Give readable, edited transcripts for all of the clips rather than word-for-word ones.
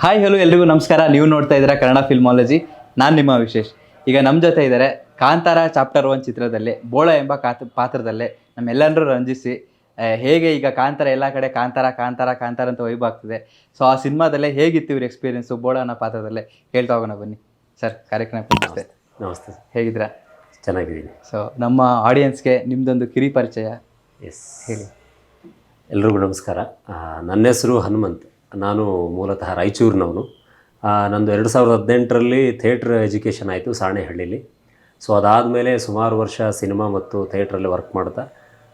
Hi hello ಎಲ್ರಿಗೂ ನಮಸ್ಕಾರ. ನೀವು ನೋಡ್ತಾ ಇದ್ದೀರಾ ಕನ್ನಡ ಫಿಲ್ಮಾಲಜಿ. ನಾನು ನಿಮ್ಮ ವಿಶೇಷ್. ಈಗ ನಮ್ಮ ಜೊತೆ ಇದ್ದಾರೆ ಕಾಂತಾರ ಚಾಪ್ಟರ್ 1 ಚಿತ್ರದಲ್ಲಿ ಬೋಳ ಎಂಬ ಪಾತ್ರದಲ್ಲೇ ನಮ್ಮೆಲ್ಲರೂ ರಂಜಿಸಿ ಹೇಗೆ ಈಗ ಕಾಂತಾರ ಎಲ್ಲ ಕಡೆ ಕಾಂತಾರ ಕಾಂತಾರ ಕಾಂತಾರ ಅಂತ ವೈಬ್ ಆಗ್ತಿದೆ. ಸೊ ಆ ಸಿನಿಮಾದಲ್ಲೇ ಹೇಗಿತ್ತು ಇವ್ರ ಎಕ್ಸ್ಪೀರಿಯನ್ಸು ಬೋಳ ಅನ್ನೋ ಪಾತ್ರದಲ್ಲೇ ಹೇಳ್ತಾ ಹೋಗೋಣ ಬನ್ನಿ. ಸರ್, ಕಾರ್ಯಕ್ರಮಕ್ಕೆ ನಮಸ್ತೆ. ನಮಸ್ತೆ. ಹೇಗಿದ್ದೀರಾ? ಚೆನ್ನಾಗಿದ್ದೀನಿ. ಸೊ ನಮ್ಮ ಆಡಿಯನ್ಸ್ಗೆ ನಿಮ್ಮದೊಂದು ಕಿರಿ ಪರಿಚಯ ಎಸ್, ಹೇಳಿ. ಎಲ್ರಿಗೂ ನಮಸ್ಕಾರ. ನನ್ನ ಹೆಸರು ಹನುಮಂತ್. ನಾನು ಮೂಲತಃ ರಾಯಚೂರಿನವನು. ನಂದು 2018ರಲ್ಲಿ ಥಿಯೇಟ್ರ್ ಎಜುಕೇಷನ್ ಆಯಿತು ಸಾಣೆಹಳ್ಳಿಲಿ. ಸೊ ಅದಾದಮೇಲೆ ಸುಮಾರು ವರ್ಷ ಸಿನಿಮಾ ಮತ್ತು ಥಿಯೇಟ್ರಲ್ಲಿ ವರ್ಕ್ ಮಾಡ್ತಾ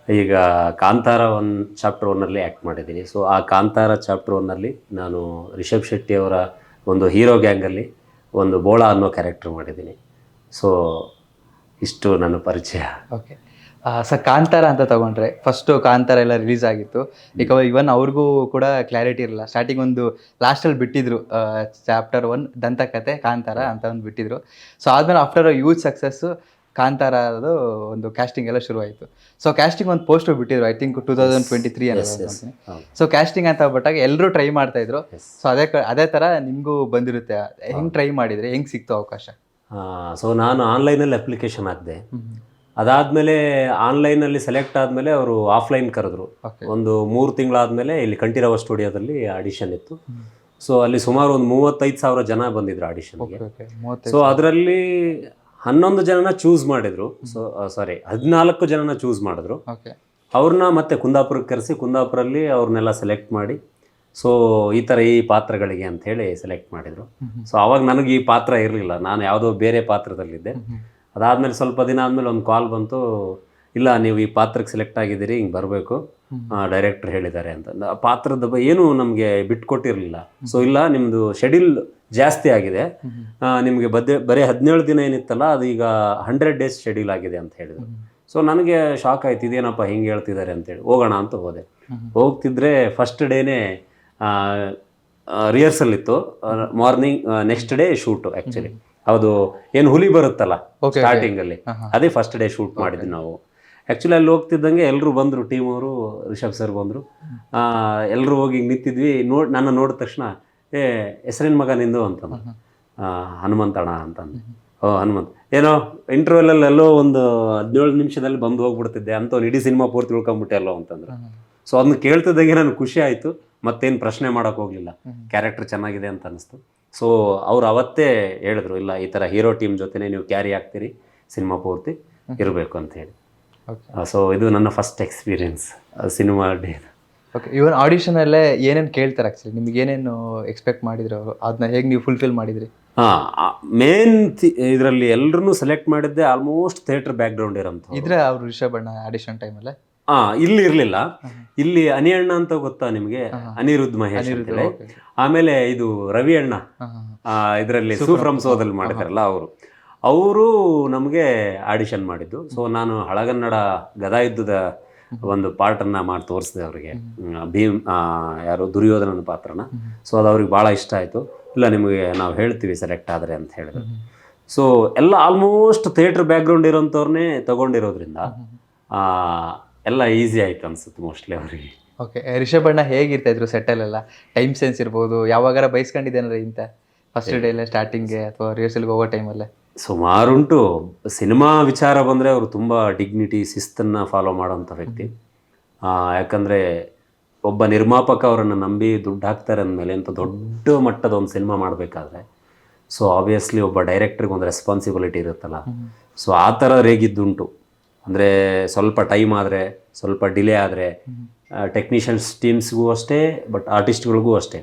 ಈಗ ಕಾಂತಾರ ಚಾಪ್ಟರ್ 1ನಲ್ಲಿ ಆ್ಯಕ್ಟ್ ಮಾಡಿದ್ದೀನಿ. ಸೊ ಆ ಕಾಂತಾರ ಚಾಪ್ಟರ್ 1ನಲ್ಲಿ ನಾನು ರಿಷಬ್ ಶೆಟ್ಟಿಯವರ ಒಂದು ಹೀರೋ ಗ್ಯಾಂಗಲ್ಲಿ ಒಂದು ಬೋಳ ಅನ್ನೋ ಕ್ಯಾರೆಕ್ಟರ್ ಮಾಡಿದ್ದೀನಿ. ಸೊ ಇಷ್ಟು ನನ್ನ ಪರಿಚಯ. ಓಕೆ ಸರ್, ಕಾಂತಾರ ಅಂತ ತಗೊಂಡ್ರೆ ಫಸ್ಟು ಕಾಂತಾರ ಎಲ್ಲ ರಿಲೀಸ್ ಆಗಿತ್ತು. ಇವನ್ ಅವ್ರಿಗೂ ಕೂಡ ಕ್ಲಾರಿಟಿ ಇರಲಿಲ್ಲ. ಸ್ಟಾರ್ಟಿಂಗ್ ಒಂದು ಲಾಸ್ಟಲ್ಲಿ ಬಿಟ್ಟಿದ್ರು ಚಾಪ್ಟರ್ 1 ದಂತಕತೆ ಕಾಂತಾರ ಅಂತ ಒಂದು ಬಿಟ್ಟಿದ್ರು. ಸೊ ಆದಮೇಲೆ ಆಫ್ಟರ್ ಯೂತ್ ಸಕ್ಸಸ್ಸು ಕಾಂತಾರದು ಒಂದು ಕ್ಯಾಸ್ಟಿಂಗ್ ಎಲ್ಲ ಶುರುವಾಯಿತು. ಸೊ ಕ್ಯಾಸ್ಟಿಂಗ್ ಒಂದು ಪೋಸ್ಟರ್ ಬಿಟ್ಟಿದ್ರು, ಐ ಥಿಂಕ್ 2023 ಅನ್ನೋದು. ಸೊ ಕ್ಯಾಸ್ಟಿಂಗ್ ಅಂತ ಬಿಟ್ಟಾಗ ಎಲ್ಲರೂ ಟ್ರೈ ಮಾಡ್ತಾಯಿದ್ರು. ಸೊ ಅದೇ ಥರ ನಿಮಗೂ ಬಂದಿರುತ್ತೆ. ಹೆಂಗೆ ಟ್ರೈ ಮಾಡಿದರೆ ಹೆಂಗೆ ಸಿಕ್ತು ಅವಕಾಶ? ಸೊ ನಾನು ಆನ್ಲೈನಲ್ಲಿ ಅಪ್ಲಿಕೇಶನ್ ಹಾಕಿದೆ. ಅದಾದಮೇಲೆ ಆನ್ಲೈನಲ್ಲಿ ಸೆಲೆಕ್ಟ್ ಆದಮೇಲೆ ಅವರು ಆಫ್ಲೈನ್ ಕರೆದ್ರು. ಒಂದು 3 ತಿಂಗಳಾದಮೇಲೆ ಇಲ್ಲಿ ಕಂಠೀರವ ಸ್ಟುಡಿಯೋದಲ್ಲಿ ಆಡಿಷನ್ ಇತ್ತು. ಸೊ ಅಲ್ಲಿ ಸುಮಾರು ಒಂದು 35,000 ಜನ ಬಂದಿದ್ರು ಆಡಿಷನ್ಗೆ. ಸೊ ಅದರಲ್ಲಿ 11 ಜನನ ಚೂಸ್ ಮಾಡಿದ್ರು. ಸೊ 14 ಜನನ ಚೂಸ್ ಮಾಡಿದ್ರು. ಅವ್ರನ್ನ ಮತ್ತೆ ಕುಂದಾಪುರಕ್ಕೆ ಕರೆಸಿ ಕುಂದಾಪುರಲ್ಲಿ ಅವ್ರನ್ನೆಲ್ಲ ಸೆಲೆಕ್ಟ್ ಮಾಡಿ ಸೊ ಈ ಥರ ಈ ಪಾತ್ರಗಳಿಗೆ ಅಂಥೇಳಿ ಸೆಲೆಕ್ಟ್ ಮಾಡಿದರು. ಸೊ ಆವಾಗ ನನಗೆ ಈ ಪಾತ್ರ ಇರಲಿಲ್ಲ, ನಾನು ಯಾವುದೋ ಬೇರೆ ಪಾತ್ರದಲ್ಲಿದ್ದೆ. ಅದಾದಮೇಲೆ ಸ್ವಲ್ಪ ದಿನ ಆದಮೇಲೆ ಒಂದು ಕಾಲ್ ಬಂತು, ಇಲ್ಲ ನೀವು ಈ ಪಾತ್ರಕ್ಕೆ ಸೆಲೆಕ್ಟ್ ಆಗಿದ್ದೀರಿ, ಹಿಂಗೆ ಬರಬೇಕು, ಡೈರೆಕ್ಟ್ರ್ ಹೇಳಿದ್ದಾರೆ ಅಂತ. ಪಾತ್ರದ ಏನೂ ನಮಗೆ ಬಿಟ್ಕೊಟ್ಟಿರಲಿಲ್ಲ. ಸೊ ಇಲ್ಲ, ನಿಮ್ಮದು ಶೆಡ್ಯೂಲ್ ಜಾಸ್ತಿ ಆಗಿದೆ, ನಿಮಗೆ ಬರೀ 17 ದಿನ ಏನಿತ್ತಲ್ಲ ಅದು ಈಗ 100 ಡೇಸ್ ಶೆಡ್ಯೂಲ್ ಆಗಿದೆ ಅಂತ ಹೇಳಿದರು. ಸೊ ನನಗೆ ಶಾಕ್ ಆಯ್ತು, ಇದೇನಪ್ಪ ಹಿಂಗೆ ಹೇಳ್ತಿದ್ದಾರೆ ಅಂತೇಳಿ. ಹೋಗೋಣ ಅಂತ ಹೋದೆ. ಹೋಗ್ತಿದ್ರೆ ಫಸ್ಟ್ ಡೇನೇ ರಿಹರ್ಸಲ್ ಇತ್ತು. Morning next day shoot. Actually ಹೌದು, ಏನು ಹುಲಿ ಬರುತ್ತಲ್ಲ ಸ್ಟಾರ್ಟಿಂಗಲ್ಲಿ, ಅದೇ ಫಸ್ಟ್ ಡೇ ಶೂಟ್ ಮಾಡಿದ್ವಿ ನಾವು. ಆ್ಯಕ್ಚುಲಿ ಅಲ್ಲಿ ಹೋಗ್ತಿದ್ದಂಗೆ ಎಲ್ಲರೂ ಬಂದರು, ಟೀಮ್ ಅವರು, ರಿಷಬ್ ಸರ್ ಬಂದರು. ಎಲ್ಲರೂ ಹೋಗಿ ನಿಂತಿದ್ವಿ. ನನ್ನ ನೋಡಿದ ತಕ್ಷಣ ಹೆಸರಿನ ಮಗ ನಿಂದು ಅಂತಂದು, ಹನುಮಂತಣ್ಣ ಅಂತಂದು. ಹನುಮಂತ್ ಏನೋ ಇಂಟರ್ವ್ಯೂಲಲ್ಲಿ ಎಲ್ಲೋ ಒಂದು 17 ನಿಮಿಷದಲ್ಲಿ ಬಂದು ಹೋಗ್ಬಿಡ್ತಿದ್ದೆ ಅಂತ ಇಡೀ ಸಿನಿಮಾ ಪೂರ್ತಿ ಉಳ್ಕೊಂಬಿಟ್ಟೆ ಎಲ್ಲೋ ಅಂತಂದ್ರು. ಸೊ ಅದನ್ನ ಕೇಳ್ತಿದ್ದಂಗೆ ನನಗೆ ಖುಷಿ ಆಯಿತು. ಮತ್ತೇನು ಪ್ರಶ್ನೆ ಮಾಡೋಕೆ ಹೋಗಲಿಲ್ಲ, ಕ್ಯಾರೆಕ್ಟರ್ ಚೆನ್ನಾಗಿದೆ ಅಂತ ಅನಿಸ್ತು. ಸೊ ಅವ್ರು ಅವತ್ತೇ ಹೇಳಿದ್ರು, ಇಲ್ಲ ಈ ಥರ ಹೀರೋ ಟೀಮ್ ಜೊತೆನೇ ನೀವು ಕ್ಯಾರಿ ಆಗ್ತೀರಿ, ಸಿನಿಮಾ ಪೂರ್ತಿ ಇರಬೇಕು ಅಂತ ಹೇಳಿ. ಸೊ ಇದು ನನ್ನ first experience cinema day. Okay, even ಆಡಿಷನಲ್ಲೇ ಏನೇನು ಕೇಳ್ತಾರೆ ಆ್ಯಕ್ಚುಲಿ? ನಿಮ್ಗೆ ಏನೇನು ಎಕ್ಸ್ಪೆಕ್ಟ್ ಮಾಡಿದ್ರು ಅವರು? ಅದನ್ನ ಹೇಗೆ ನೀವು ಫುಲ್ಫಿಲ್ ಮಾಡಿದ್ರಿ? ಮೇನ್ ಇದರಲ್ಲಿ ಎಲ್ಲರೂ ಸೆಲೆಕ್ಟ್ ಮಾಡಿದ್ದೆ ಆಲ್ಮೋಸ್ಟ್ ಥಿಯೇಟರ್ ಬ್ಯಾಕ್ಗ್ರೌಂಡ್ ಇರೋಂಥ ಇದ್ರೆ ಅವರು ರಿಷಬ್ ಅಣ್ಣ ಆಡಿಷನ್ ಟೈಮಲ್ಲೇ ಇಲ್ಲಿ ಇರಲಿಲ್ಲ. ಇಲ್ಲಿ ಅನಿ ಅಣ್ಣ ಅಂತ ಗೊತ್ತಾ ನಿಮಗೆ? ಅನಿರುದ್ಧ್ ಮಹೇಶ್ ಅಂತೇಳಿ. ಆಮೇಲೆ ಇದು ರವಿ ಅಣ್ಣ ಇದರಲ್ಲಿ ಸೂಫ್ರಮ್ ಸೋದಲ್ಲಿ ಮಾಡಿದಾರಲ್ಲ ಅವರು ನಮಗೆ ಆಡಿಷನ್ ಮಾಡಿದ್ದು. ಸೊ ನಾನು ಹಳಗನ್ನಡ ಗದಾಯುದ್ಧದ ಒಂದು ಪಾರ್ಟನ್ನು ಮಾಡಿ ತೋರಿಸಿದೆ ಅವರಿಗೆ, ಯಾರು ದುರ್ಯೋಧನನ ಪಾತ್ರನ. ಸೊ ಅದು ಅವ್ರಿಗೆ ಭಾಳ ಇಷ್ಟ ಆಯಿತು. ಇಲ್ಲ ನಿಮಗೆ ನಾವು ಹೇಳ್ತೀವಿ ಸೆಲೆಕ್ಟ್ ಆದರೆ ಅಂತ ಹೇಳಿದ್ರು. ಸೊ ಎಲ್ಲ ಆಲ್ಮೋಸ್ಟ್ ಥಿಯೇಟ್ರ್ ಬ್ಯಾಕ್ಗ್ರೌಂಡ್ ಇರೋಂಥವ್ರನ್ನೇ ತಗೊಂಡಿರೋದ್ರಿಂದ ಎಲ್ಲ ಈಸಿ ಆಯಿತು ಅನ್ಸುತ್ತೆ ಮೋಸ್ಟ್ಲಿ ಅವರಿಗೆ. ಓಕೆ, ರಿಷಬ್ ಅಣ್ಣ ಹೇಗಿರ್ತಾ ಇದ್ರು ಸೆಟ್ಟಲ್ಲೆಲ್ಲ? ಟೈಮ್ ಸೆನ್ಸ್ ಇರ್ಬೋದು, ಯಾವಾಗಾರ ಬೈಸ್ಕೊಂಡಿದ್ದೇನೆ ಇಂಥ ಫಸ್ಟ್ ಡೇಲೆ ಸ್ಟಾರ್ಟಿಂಗ್ಗೆ ಅಥವಾ ರಿಹರ್ಸಲ್ಗೆ ಹೋಗೋ ಟೈಮಲ್ಲೇ? ಸುಮಾರುಂಟು. ಸಿನಿಮಾ ವಿಚಾರ ಬಂದರೆ ಅವರು ತುಂಬ ಡಿಗ್ನಿಟಿ, ಶಿಸ್ತನ್ನು ಫಾಲೋ ಮಾಡೋಂಥ ವ್ಯಕ್ತಿ. ಯಾಕಂದರೆ ಒಬ್ಬ ನಿರ್ಮಾಪಕ ಅವರನ್ನು ನಂಬಿ ದುಡ್ಡು ಹಾಕ್ತಾರೆ ಅಂದಮೇಲೆ ಅಂತ ದೊಡ್ಡ ಮಟ್ಟದ ಒಂದು ಸಿನಿಮಾ ಮಾಡಬೇಕಾದ್ರೆ ಸೊ ಆಬ್ವಿಯಸ್ಲಿ ಒಬ್ಬ ಡೈರೆಕ್ಟ್ರಿಗೆ ಒಂದು ರೆಸ್ಪಾನ್ಸಿಬಿಲಿಟಿ ಇರುತ್ತಲ್ಲ. ಸೊ ಆ ಥರ ರೇಗಿದ್ದುಂಟು. ಅಂದರೆ ಸ್ವಲ್ಪ ಟೈಮ್ ಆದರೆ, ಸ್ವಲ್ಪ ಡಿಲೇ ಆದರೆ, ಟೆಕ್ನಿಷಿಯನ್ಸ್ ಟೀಮ್ಸ್ಗೂ ಅಷ್ಟೇ, ಬಟ್ ಆರ್ಟಿಸ್ಟ್ಗಳಿಗೂ ಅಷ್ಟೇ.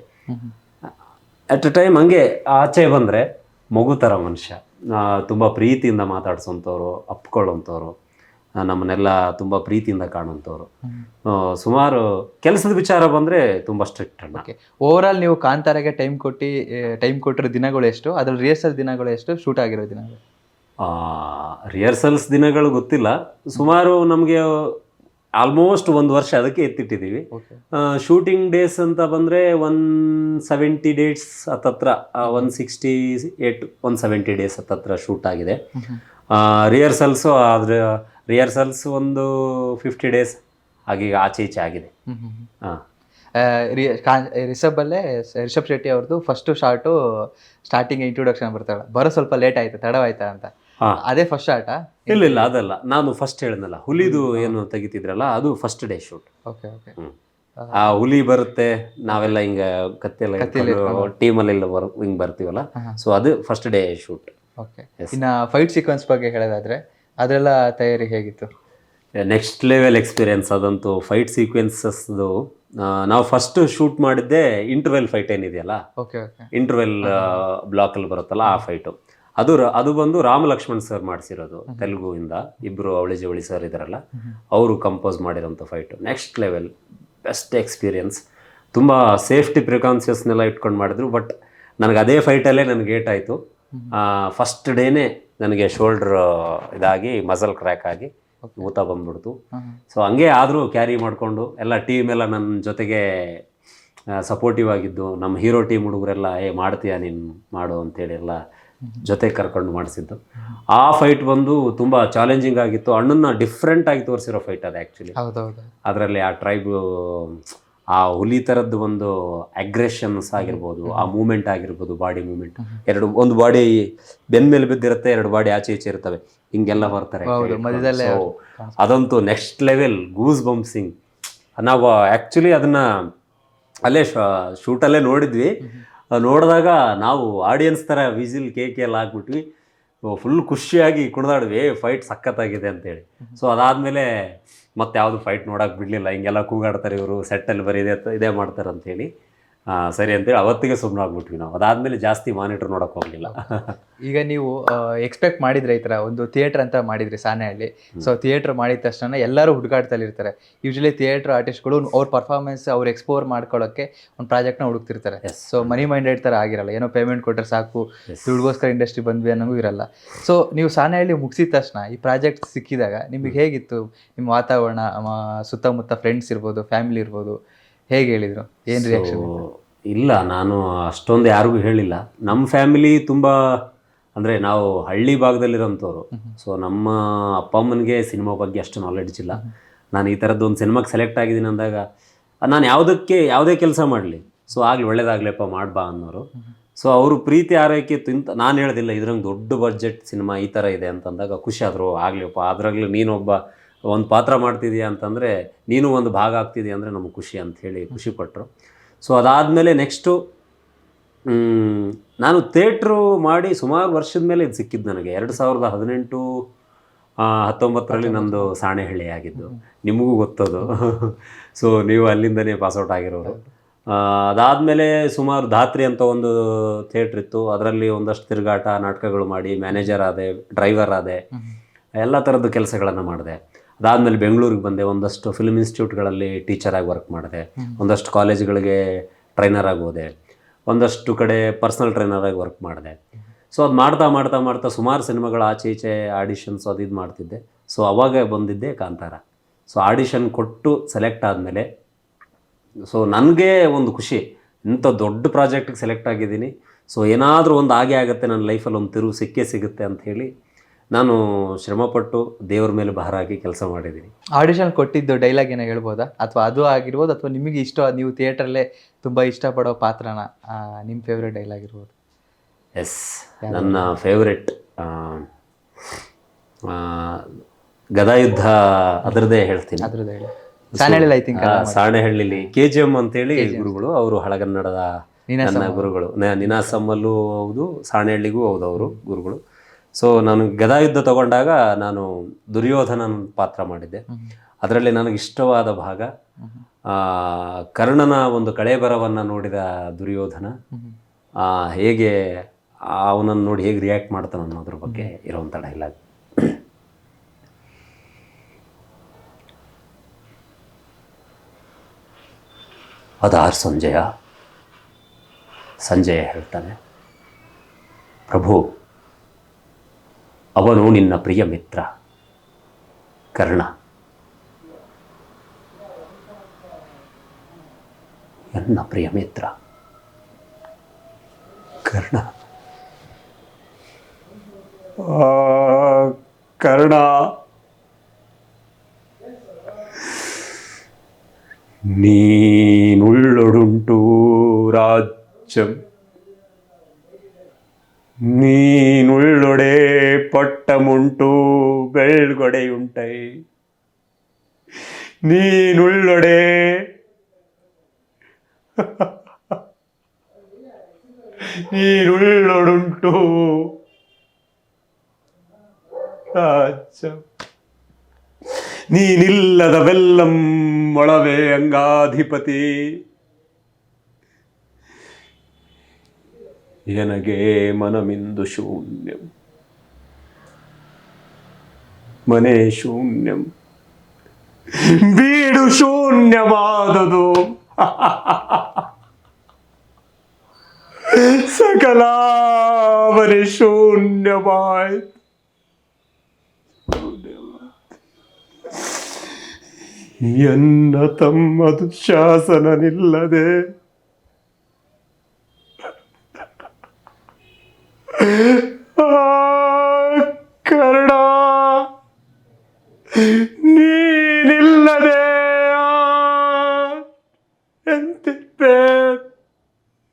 ಅಟ್ ಅ ಟೈಮ್ ಹಂಗೆ ಆಚೆ ಬಂದರೆ ಮಗು ಥರ ಮನುಷ್ಯ, ತುಂಬ ಪ್ರೀತಿಯಿಂದ ಮಾತಾಡ್ಸೋಂಥವ್ರು, ಅಪ್ಕೊಳ್ಳೋಂಥವ್ರು, ನಮ್ಮನ್ನೆಲ್ಲ ತುಂಬ ಪ್ರೀತಿಯಿಂದ ಕಾಣೋಂಥವ್ರು. ಸುಮಾರು ಕೆಲಸದ ವಿಚಾರ ಬಂದರೆ ತುಂಬ ಸ್ಟ್ರಿಕ್ಟ್ ಅಣ್ಣ. ಓವರ್ ಆಲ್ ನೀವು ಕಾಂತಾರಗೆ ಟೈಮ್ ಕೊಟ್ಟಿರೋ ದಿನಗಳು ಎಷ್ಟು? ಅದ್ರಲ್ಲಿ ರಿಹರ್ಸಲ್ ದಿನಗಳು ಎಷ್ಟು? ಶೂಟ್ ಆಗಿರೋ ದಿನಗಳು? ರಿಹರ್ಸಲ್ಸ್ ದಿನಗಳು ಗೊತ್ತಿಲ್ಲ. ಸುಮಾರು ನಮಗೆ ಆಲ್ಮೋಸ್ಟ್ 1 ವರ್ಷ ಅದಕ್ಕೆ ಎತ್ತಿಟ್ಟಿದ್ದೀವಿ. ಶೂಟಿಂಗ್ ಡೇಸ್ ಅಂತ ಬಂದರೆ 170 ಡೇಸ್ ಹತ್ತತ್ರ, 168 170 ಡೇಸ್ ಹತ್ತತ್ರ ಶೂಟ್ ಆಗಿದೆ. ರಿಹರ್ಸಲ್ಸು ಆದರೆ ರಿಹರ್ಸಲ್ಸ್ ಒಂದು 50 ಡೇಸ್ ಹಾಗೆ ಆಚೆ ಈಚೆ ಆಗಿದೆ. ರಿಷಬ್ ಶೆಟ್ಟಿ ಅವ್ರದ್ದು ಫಸ್ಟ್ ಶಾರ್ಟು ಸ್ಟಾರ್ಟಿಂಗ್ ಇಂಟ್ರೊಡಕ್ಷನ್ ಬರ್ತಾಳೆ, ಬರೋ ಸ್ವಲ್ಪ ಲೇಟ್ ಆಯ್ತು, ತಡವಾಯ್ತಾ ಅಂತ. ಹಾ. ಅದೇ ಫಸ್ಟ್ ಶಾರ್ಟಾ? ಇಲ್ಲ ಅದಲ್ಲ, ನಾನು ಫಸ್ಟ್ ಹೇಳಿದ್ನಲ್ಲ ಹುಲಿದು ಏನು ತೆಗಿತಿದ್ರಲ್ಲ ಅದು first day shoot. Okay okay. ಆ ಹುಲಿ ಬರುತ್ತೆ, ನಾವೆಲ್ಲ ಹಿಂಗ ಕತ್ತೆಲ್ಲ ಟೀಮಲ್ಲಿ ಹಿಂಗ್ ಬರ್ತೀವಲ್ಲ, ಸೊ ಅದು ಫಸ್ಟ್ ಡೇ ಶೂಟ್. ಓಕೆ. ಇನ್ನು ಫೈಟ್ ಸೀಕ್ವೆನ್ಸ್ ಬಗ್ಗೆ ಹೇಳೋದಾದ್ರೆ ಅದೆಲ್ಲ ತಯಾರಿ ಹೇಗಿತ್ತು? ನೆಕ್ಸ್ಟ್ ಲೆವೆಲ್ ಎಕ್ಸ್ಪೀರಿಯನ್ಸ್ ಅದಂತೂ. ಫೈಟ್ ಸೀಕ್ವೆನ್ಸಸ್ದು ನಾವು ಫಸ್ಟ್ ಶೂಟ್ ಮಾಡಿದ್ದೆ ಇಂಟರ್ವೆಲ್ ಫೈಟ್ ಏನಿದೆಯಲ್ಲ, ಓಕೆ ಓಕೆ, ಇಂಟರ್ವೆಲ್ ಬ್ಲಾಕಲ್ಲಿ ಬರುತ್ತಲ್ಲ ಆ ಫೈಟು. ಅದು ಬಂದು ರಾಮ ಲಕ್ಷ್ಮಣ್ ಸರ್ ಮಾಡಿಸಿರೋದು, ತೆಲುಗುವಿಂದ ಇಬ್ಬರು ಅವಳಿ ಜವಳಿ ಸರ್ ಇದಾರಲ್ಲ, ಅವರು ಕಂಪೋಸ್ ಮಾಡಿರೋಂಥ fight. Next level best experience. ತುಂಬ ಸೇಫ್ಟಿ ಪ್ರಿಕಾನ್ಷಿಯಸ್ನೆಲ್ಲ ಇಟ್ಕೊಂಡು ಮಾಡಿದ್ರು. ಬಟ್ ನನಗೆ ಅದೇ ಫೈಟಲ್ಲೇ ನನಗೆ ಏಟ್ ಆಯಿತು. ಫಸ್ಟ್ ಡೇನೇ ನನಗೆ ಶೋಲ್ಡ್ರ್ ಇದಾಗಿ ಮಸಲ್ ಕ್ರ್ಯಾಕ್ ಆಗಿ ಊತ ಬಂದ್ಬಿಡ್ತು. ಸೊ ಹಂಗೆ ಆದರೂ ಕ್ಯಾರಿ ಮಾಡಿಕೊಂಡು ಎಲ್ಲ ಟೀಮ್ ಎಲ್ಲ ನನ್ನ ಜೊತೆಗೆ ಸಪೋರ್ಟಿವ್ ಆಗಿದ್ದು, ನಮ್ಮ ಹೀರೋ ಟೀಮ್ ಹುಡುಗರೆಲ್ಲ ಮಾಡ್ತೀಯಾ ನೀನು ಮಾಡು ಅಂತೇಳಿ ಎಲ್ಲ ಜೊತೆ ಕರ್ಕೊಂಡು ಮಾಡಿಸಿದ್ದು. ಆ ಫೈಟ್ ಬಂದು ತುಂಬ ಚಾಲೆಂಜಿಂಗ್ ಆಗಿತ್ತು. ಅಣ್ಣನ್ನ ಡಿಫ್ರೆಂಟ್ ಆಗಿ ತೋರಿಸಿರೋ ಫೈಟ್ ಅದು ಆ್ಯಕ್ಚುಲಿ. ಅದರಲ್ಲಿ ಆ ಟ್ರೈಬ್, ಆ ಹುಲಿ ಥರದ್ದು ಒಂದು ಅಗ್ರೆಷನ್ಸ್ ಆಗಿರ್ಬೋದು, ಆ ಮೂಮೆಂಟ್ ಆಗಿರ್ಬೋದು, ಬಾಡಿ ಮೂಮೆಂಟ್, ಒಂದು ಬಾಡಿ ಬೆನ್ನ ಮೇಲೆ ಬಿದ್ದಿರುತ್ತೆ, ಎರಡು ಬಾಡಿ ಆಚೆ ಈಚೆ ಇರ್ತವೆ, ಹಿಂಗೆಲ್ಲ ಬರ್ತಾರೆ. ಅದಂತೂ ನೆಕ್ಸ್ಟ್ ಲೆವೆಲ್ ಗೂಸ್ ಬಂಪ್ಸಿಂಗ್. ನಾವು ಆ್ಯಕ್ಚುಲಿ ಅದನ್ನು ಅಲ್ಲೇ ಶೂಟಲ್ಲೇ ನೋಡಿದ್ವಿ. ನೋಡಿದಾಗ ನಾವು ಆಡಿಯನ್ಸ್ ಥರ ವಿಸಿಲ್ ಕೇಕ್ ಎಲ್ಲ ಹಾಕ್ಬಿಟ್ವಿ, ಫುಲ್ ಖುಷಿಯಾಗಿ ಕುಣಿದಾಡ್ವಿ, ಫೈಟ್ ಸಖತ್ತಾಗಿದೆ ಅಂತೇಳಿ. ಸೊ ಅದಾದಮೇಲೆ ಮತ್ತೆ ಯಾವುದು ಫೈಟ್ ನೋಡೋಕೆ ಬಿಡಲಿಲ್ಲ. ಹಿಂಗೆಲ್ಲ ಕೂಗಾಡ್ತಾರೆ ಇವರು, ಸೆಟ್ಟಲ್ಲಿ ಬರೀ ಇದೇ ಮಾಡ್ತಾರೆ ಅಂಥೇಳಿ. ಸರಿ ಅಂತೇಳಿ ಅವತ್ತಿಗೆ ಸುಮ್ಮನೆ ಆಗ್ಬಿಟ್ವಿ ನಾವು. ಅದಾದಮೇಲೆ ಜಾಸ್ತಿ ಮಾನಿಟರ್ ನೋಡೋಕೆ ಹೋಗಲಿಲ್ಲ. ಈಗ ನೀವು ಎಕ್ಸ್ಪೆಕ್ಟ್ ಮಾಡಿದ್ರೆ ಈ ಥರ ಒಂದು ಥಿಯೇಟ್ರ್ ಅಂತ ಮಾಡಿದ್ರಿ ಸಾಣೆಹಳ್ಳಿ. ಸೊ ಥಿಯೇಟ್ರ್ ಮಾಡಿದ ತಕ್ಷಣ ಎಲ್ಲರೂ ಹುಡುಕಾಡ್ತಲ್ಲಿರ್ತಾರೆ. ಯೂಶ್ವಲಿ ಥಿಯೇಟ್ರ್ ಆರ್ಟಿಸ್ಟ್ಗಳು ಅವ್ರ ಪರ್ಫಾರ್ಮೆನ್ಸ್ ಅವ್ರು ಎಕ್ಸ್ಪ್ಲೋರ್ ಮಾಡ್ಕೊಳ್ಳೋಕ್ಕೆ ಒಂದು ಪ್ರಾಜೆಕ್ಟ್ನ ಹುಡುಕ್ತಿರ್ತಾರೆ. ಸೊ ಮನಿ ಮೈಂಡೆಡ್ ಥರ ಆಗಿರಲ್ಲ, ಏನೋ ಪೇಮೆಂಟ್ ಕೊಟ್ಟರೆ ಸಾಕು, ದುಡ್ಗೋಸ್ಕರ ಇಂಡಸ್ಟ್ರಿ ಬಂದ್ವಿ ಅನ್ನೋಂಗೂ ಇರಲ್ಲ. ಸೊ ನೀವು ಸಾಣೆಹಳ್ಳಿ ಮುಗಿಸಿದ ತಕ್ಷಣ ಈ ಪ್ರಾಜೆಕ್ಟ್ ಸಿಕ್ಕಿದಾಗ ನಿಮಗೆ ಹೇಗಿತ್ತು? ನಿಮ್ಮ ವಾತಾವರಣ, ಸುತ್ತಮುತ್ತ ಫ್ರೆಂಡ್ಸ್ ಇರ್ಬೋದು, ಫ್ಯಾಮಿಲಿ ಇರ್ಬೋದು, ಹೇಗೆ ಹೇಳಿದರು? ಏನು ರಿಯಾಕ್ಷನ್? ಇಲ್ಲ, ನಾನು ಅಷ್ಟೊಂದು ಯಾರಿಗೂ ಹೇಳಿಲ್ಲ. ನಮ್ಮ ಫ್ಯಾಮಿಲಿ ತುಂಬ ಅಂದರೆ ನಾವು ಹಳ್ಳಿ ಭಾಗದಲ್ಲಿರೋಂಥವ್ರು. ಸೊ ನಮ್ಮ ಅಪ್ಪ ಅಮ್ಮನಿಗೆ ಸಿನಿಮಾ ಬಗ್ಗೆ ಅಷ್ಟು ನಾಲೆಡ್ಜ್ ಇಲ್ಲ. ನಾನು ಈ ಥರದ್ದು ಒಂದು ಸಿನಿಮಾಗೆ ಸೆಲೆಕ್ಟ್ ಆಗಿದ್ದೀನಿ ಅಂದಾಗ ನಾನು ಯಾವುದೇ ಕೆಲಸ ಮಾಡಲಿ, ಸೊ ಆಗಲಿ ಒಳ್ಳೇದಾಗಲಿಪ್ಪ ಮಾಡ್ಬಾ ಅನ್ನೋರು. ಸೊ ಅವರು ಪ್ರೀತಿ ಆರೈಕೆ ನಾನು ಹೇಳೋದಿಲ್ಲ ಇದ್ರಂಗೆ ದೊಡ್ಡ ಬಡ್ಜೆಟ್ ಸಿನಿಮಾ ಈ ಥರ ಇದೆ ಅಂತಂದಾಗ ಖುಷಿ ಆದರು. ಆಗಲಿಪ್ಪ, ಅದರಾಗಲಿ ನೀನೊಬ್ಬ ಒಂದು ಪಾತ್ರ ಮಾಡ್ತಿದೀಯ ಅಂತಂದರೆ, ನೀನು ಒಂದು ಭಾಗ ಆಗ್ತಿದೆಯಾ ಅಂದರೆ ನಮಗೆ ಖುಷಿ ಅಂಥೇಳಿ ಖುಷಿಪಟ್ಟರು. ಸೊ ಅದಾದಮೇಲೆ ನೆಕ್ಸ್ಟು ನಾನು ಥಿಯೇಟ್ರು ಮಾಡಿ ಸುಮಾರು ವರ್ಷದ ಮೇಲೆ ಇದು ಸಿಕ್ಕಿದ್ದು ನನಗೆ. 2018-19 ನಂದು ಸಾಣೆಹಳ್ಳಿ ಆಗಿದ್ದು, ನಿಮಗೂ ಗೊತ್ತದು. ಸೊ ನೀವು ಅಲ್ಲಿಂದನೇ ಪಾಸ್ಔಟ್ ಆಗಿರೋರು. ಅದಾದಮೇಲೆ ಸುಮಾರು ಧಾತ್ರಿ ಅಂತ ಒಂದು ಥಿಯೇಟ್ರ್ ಇತ್ತು, ಅದರಲ್ಲಿ ಒಂದಷ್ಟು ತಿರುಗಾಟ ನಾಟಕಗಳು ಮಾಡಿ ಮ್ಯಾನೇಜರ್ ಆದೆ, ಡ್ರೈವರ್ ಆದೆ, ಎಲ್ಲ ಥರದ್ದು ಕೆಲಸಗಳನ್ನು ಮಾಡಿದೆ. ಅದಾದಮೇಲೆ ಬೆಂಗಳೂರಿಗೆ ಬಂದೆ, ಒಂದಷ್ಟು ಫಿಲ್ಮ್ ಇನ್ಸ್ಟಿಟ್ಯೂಟ್ಗಳಲ್ಲಿ ಟೀಚರಾಗಿ ವರ್ಕ್ ಮಾಡಿದೆ, ಒಂದಷ್ಟು ಕಾಲೇಜ್ಗಳಿಗೆ ಟ್ರೈನರಾಗಿ ಹೋದೆ, ಒಂದಷ್ಟು ಕಡೆ ಪರ್ಸ್ನಲ್ ಟ್ರೈನರಾಗಿ ವರ್ಕ್ ಮಾಡಿದೆ. ಸೊ ಅದು ಮಾಡ್ತಾ ಸುಮಾರು ಸಿನಿಮಾಗಳು ಆಚೆ ಈಚೆ ಆಡಿಷನ್ಸ್ ಅದು ಇದು ಮಾಡ್ತಿದ್ದೆ. ಸೊ ಅವಾಗ ಬಂದಿದ್ದೆ ಕಾಂತಾರ. ಸೊ ಆಡಿಷನ್ ಕೊಟ್ಟು ಸೆಲೆಕ್ಟ್ ಆದಮೇಲೆ ಸೊ ನನಗೆ ಒಂದು ಖುಷಿ, ಇಂಥ ದೊಡ್ಡ ಪ್ರಾಜೆಕ್ಟಿಗೆ ಸೆಲೆಕ್ಟ್ ಆಗಿದ್ದೀನಿ. ಸೊ ಏನಾದರೂ ಒಂದು ಆಗೇ ಆಗುತ್ತೆ, ನನ್ನ ಲೈಫಲ್ಲಿ ಒಂದು ತಿರುವು ಸಿಗುತ್ತೆ ಅಂತ ಹೇಳಿ ನಾನು ಶ್ರಮಪಟ್ಟು ದೇವ್ರ ಮೇಲೆ ಭಾರ ಹಾಕಿ ಕೆಲಸ ಮಾಡಿದ್ದೀನಿ. ಆಡಿಷನ್ ಕೊಟ್ಟಿದ್ದು ಡೈಲಾಗ್ ಏನೋ ಹೇಳ್ಬೋದಾ? ಅಥವಾ ಅದು ಆಗಿರ್ಬೋದು, ಅಥವಾ ನಿಮಗೆ ನೀವು ಥಿಯೇಟ್ರಲ್ಲೇ ತುಂಬ ಇಷ್ಟಪಡೋ ಪಾತ್ರನ, ನಿಮ್ಮ ಫೇವ್ರೆಟ್ ಡೈಲಾಗ್ ಇರ್ಬೋದು? ಎಸ್, ನನ್ನ ಫೇವ್ರೆಟ್ ಗದಾಯುದ್ಧ, ಅದರದ್ದೇ ಹೇಳ್ತೀನಿ. ಸಾಣೆಹಳ್ಳಿಲಿ KGM ಅಂತೇಳಿ ಗುರುಗಳು, ಅವರು ಹಳಗನ್ನಡದ ನನ್ನ ಗುರುಗಳು. ನಿನಾಸಮ್ಮಲ್ಲೂ ಹೌದು, ಸಾಣೆಹಳ್ಳಿಗೂ ಹೌದು ಅವರು ಗುರುಗಳು. ಸೊ ನಾನು ಗದಾಯುದ್ಧ ತಗೊಂಡಾಗ ನಾನು ದುರ್ಯೋಧನನ ಪಾತ್ರ ಮಾಡಿದ್ದೆ. ಅದರಲ್ಲಿ ನನಗೆ ಇಷ್ಟವಾದ ಭಾಗ ಕರ್ಣನ ಒಂದು ಕಳೇಬರವನ್ನು ನೋಡಿದ ದುರ್ಯೋಧನ ಹೇಗೆ ಅವನನ್ನು ನೋಡಿ ಹೇಗೆ ರಿಯಾಕ್ಟ್ ಮಾಡ್ತಾನೆ ಅನ್ನೋದ್ರ ಬಗ್ಗೆ ಇರೋವಂಥ ಡೈಲಾಗ್. ಅದಾರ್ ಸಂಜಯ ಹೇಳ್ತಾನೆ, ಪ್ರಭು, ಅವನು ನಿನ್ನ ಪ್ರಿಯ ಮಿತ್ರ ಕರ್ಣ. ನನ್ನ ಪ್ರಿಯ ಮಿತ್ರ ಕರ್ಣ. ಕರ್ಣ, ನೀನುಳ್ಳೊಡುಂಟು ರಾಜ್ಯಂ, ನೀನುಳ್ಳೊಡೆ ಪಟ್ಟಮುಂಟು ಬೆಳ್ಗೊಡೆಯುಂಟೈ, ನೀನುಳ್ಳೊಡೆ ನೀನುಳ್ಳೊಡುಂಟು ರಾಜ್ಯಂ, ನೀನಿಲ್ಲದ ಬೆಲ್ಲಂ ಮೊಳವೆ ಅಂಗಾಧಿಪತಿ, ಎನಗೆ ಮನಮಿಂದು ಶೂನ್ಯಂ, ಮನೆ ಶೂನ್ಯಂ, ಬೀಡು ಶೂನ್ಯವಾದುದು, ಸಕಲಾವರಿ ಶೂನ್ಯವಾಯ್ತು. ಎನ್ನ ತಮ್ಮದು ಶಾಸನನಿಲ್ಲದೆ ಕರ್ಣ ನೀನಿಲ್ಲದೆ ಎಂತಿರ್ಪೆ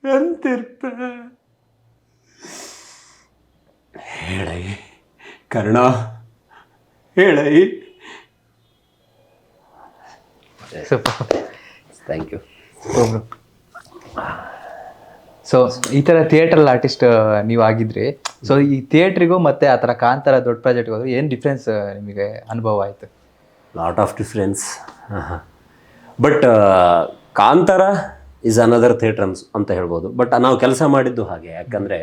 ಎಂತಿರ್ಪೆ. ಹೇಳೈ ಕರ್ಣ, ಹೇಳೈ. Thank you. ಸೊ ಈ ಥರ ಥಿಯೇಟ್ರಲ್ಲಿ ಆರ್ಟಿಸ್ಟ್ ನೀವು ಆಗಿದ್ರಿ. ಸೊ ಈ ಥಿಯೇಟ್ರಿಗೂ ಮತ್ತೆ ಆ ಥರ ಕಾಂತಾರ ದೊಡ್ಡ ಪ್ರಾಜೆಕ್ಟ್ಗೆ ಹೋದ್ರೆ ಏನು ಡಿಫ್ರೆನ್ಸ್ ನಿಮಗೆ ಅನುಭವ ಆಯಿತು? Lot of difference. But Kantara is another theatre ಅಂತ ಹೇಳ್ಬೋದು. ಬಟ್ ನಾವು ಕೆಲಸ ಮಾಡಿದ್ದು ಹಾಗೆ, ಯಾಕಂದರೆ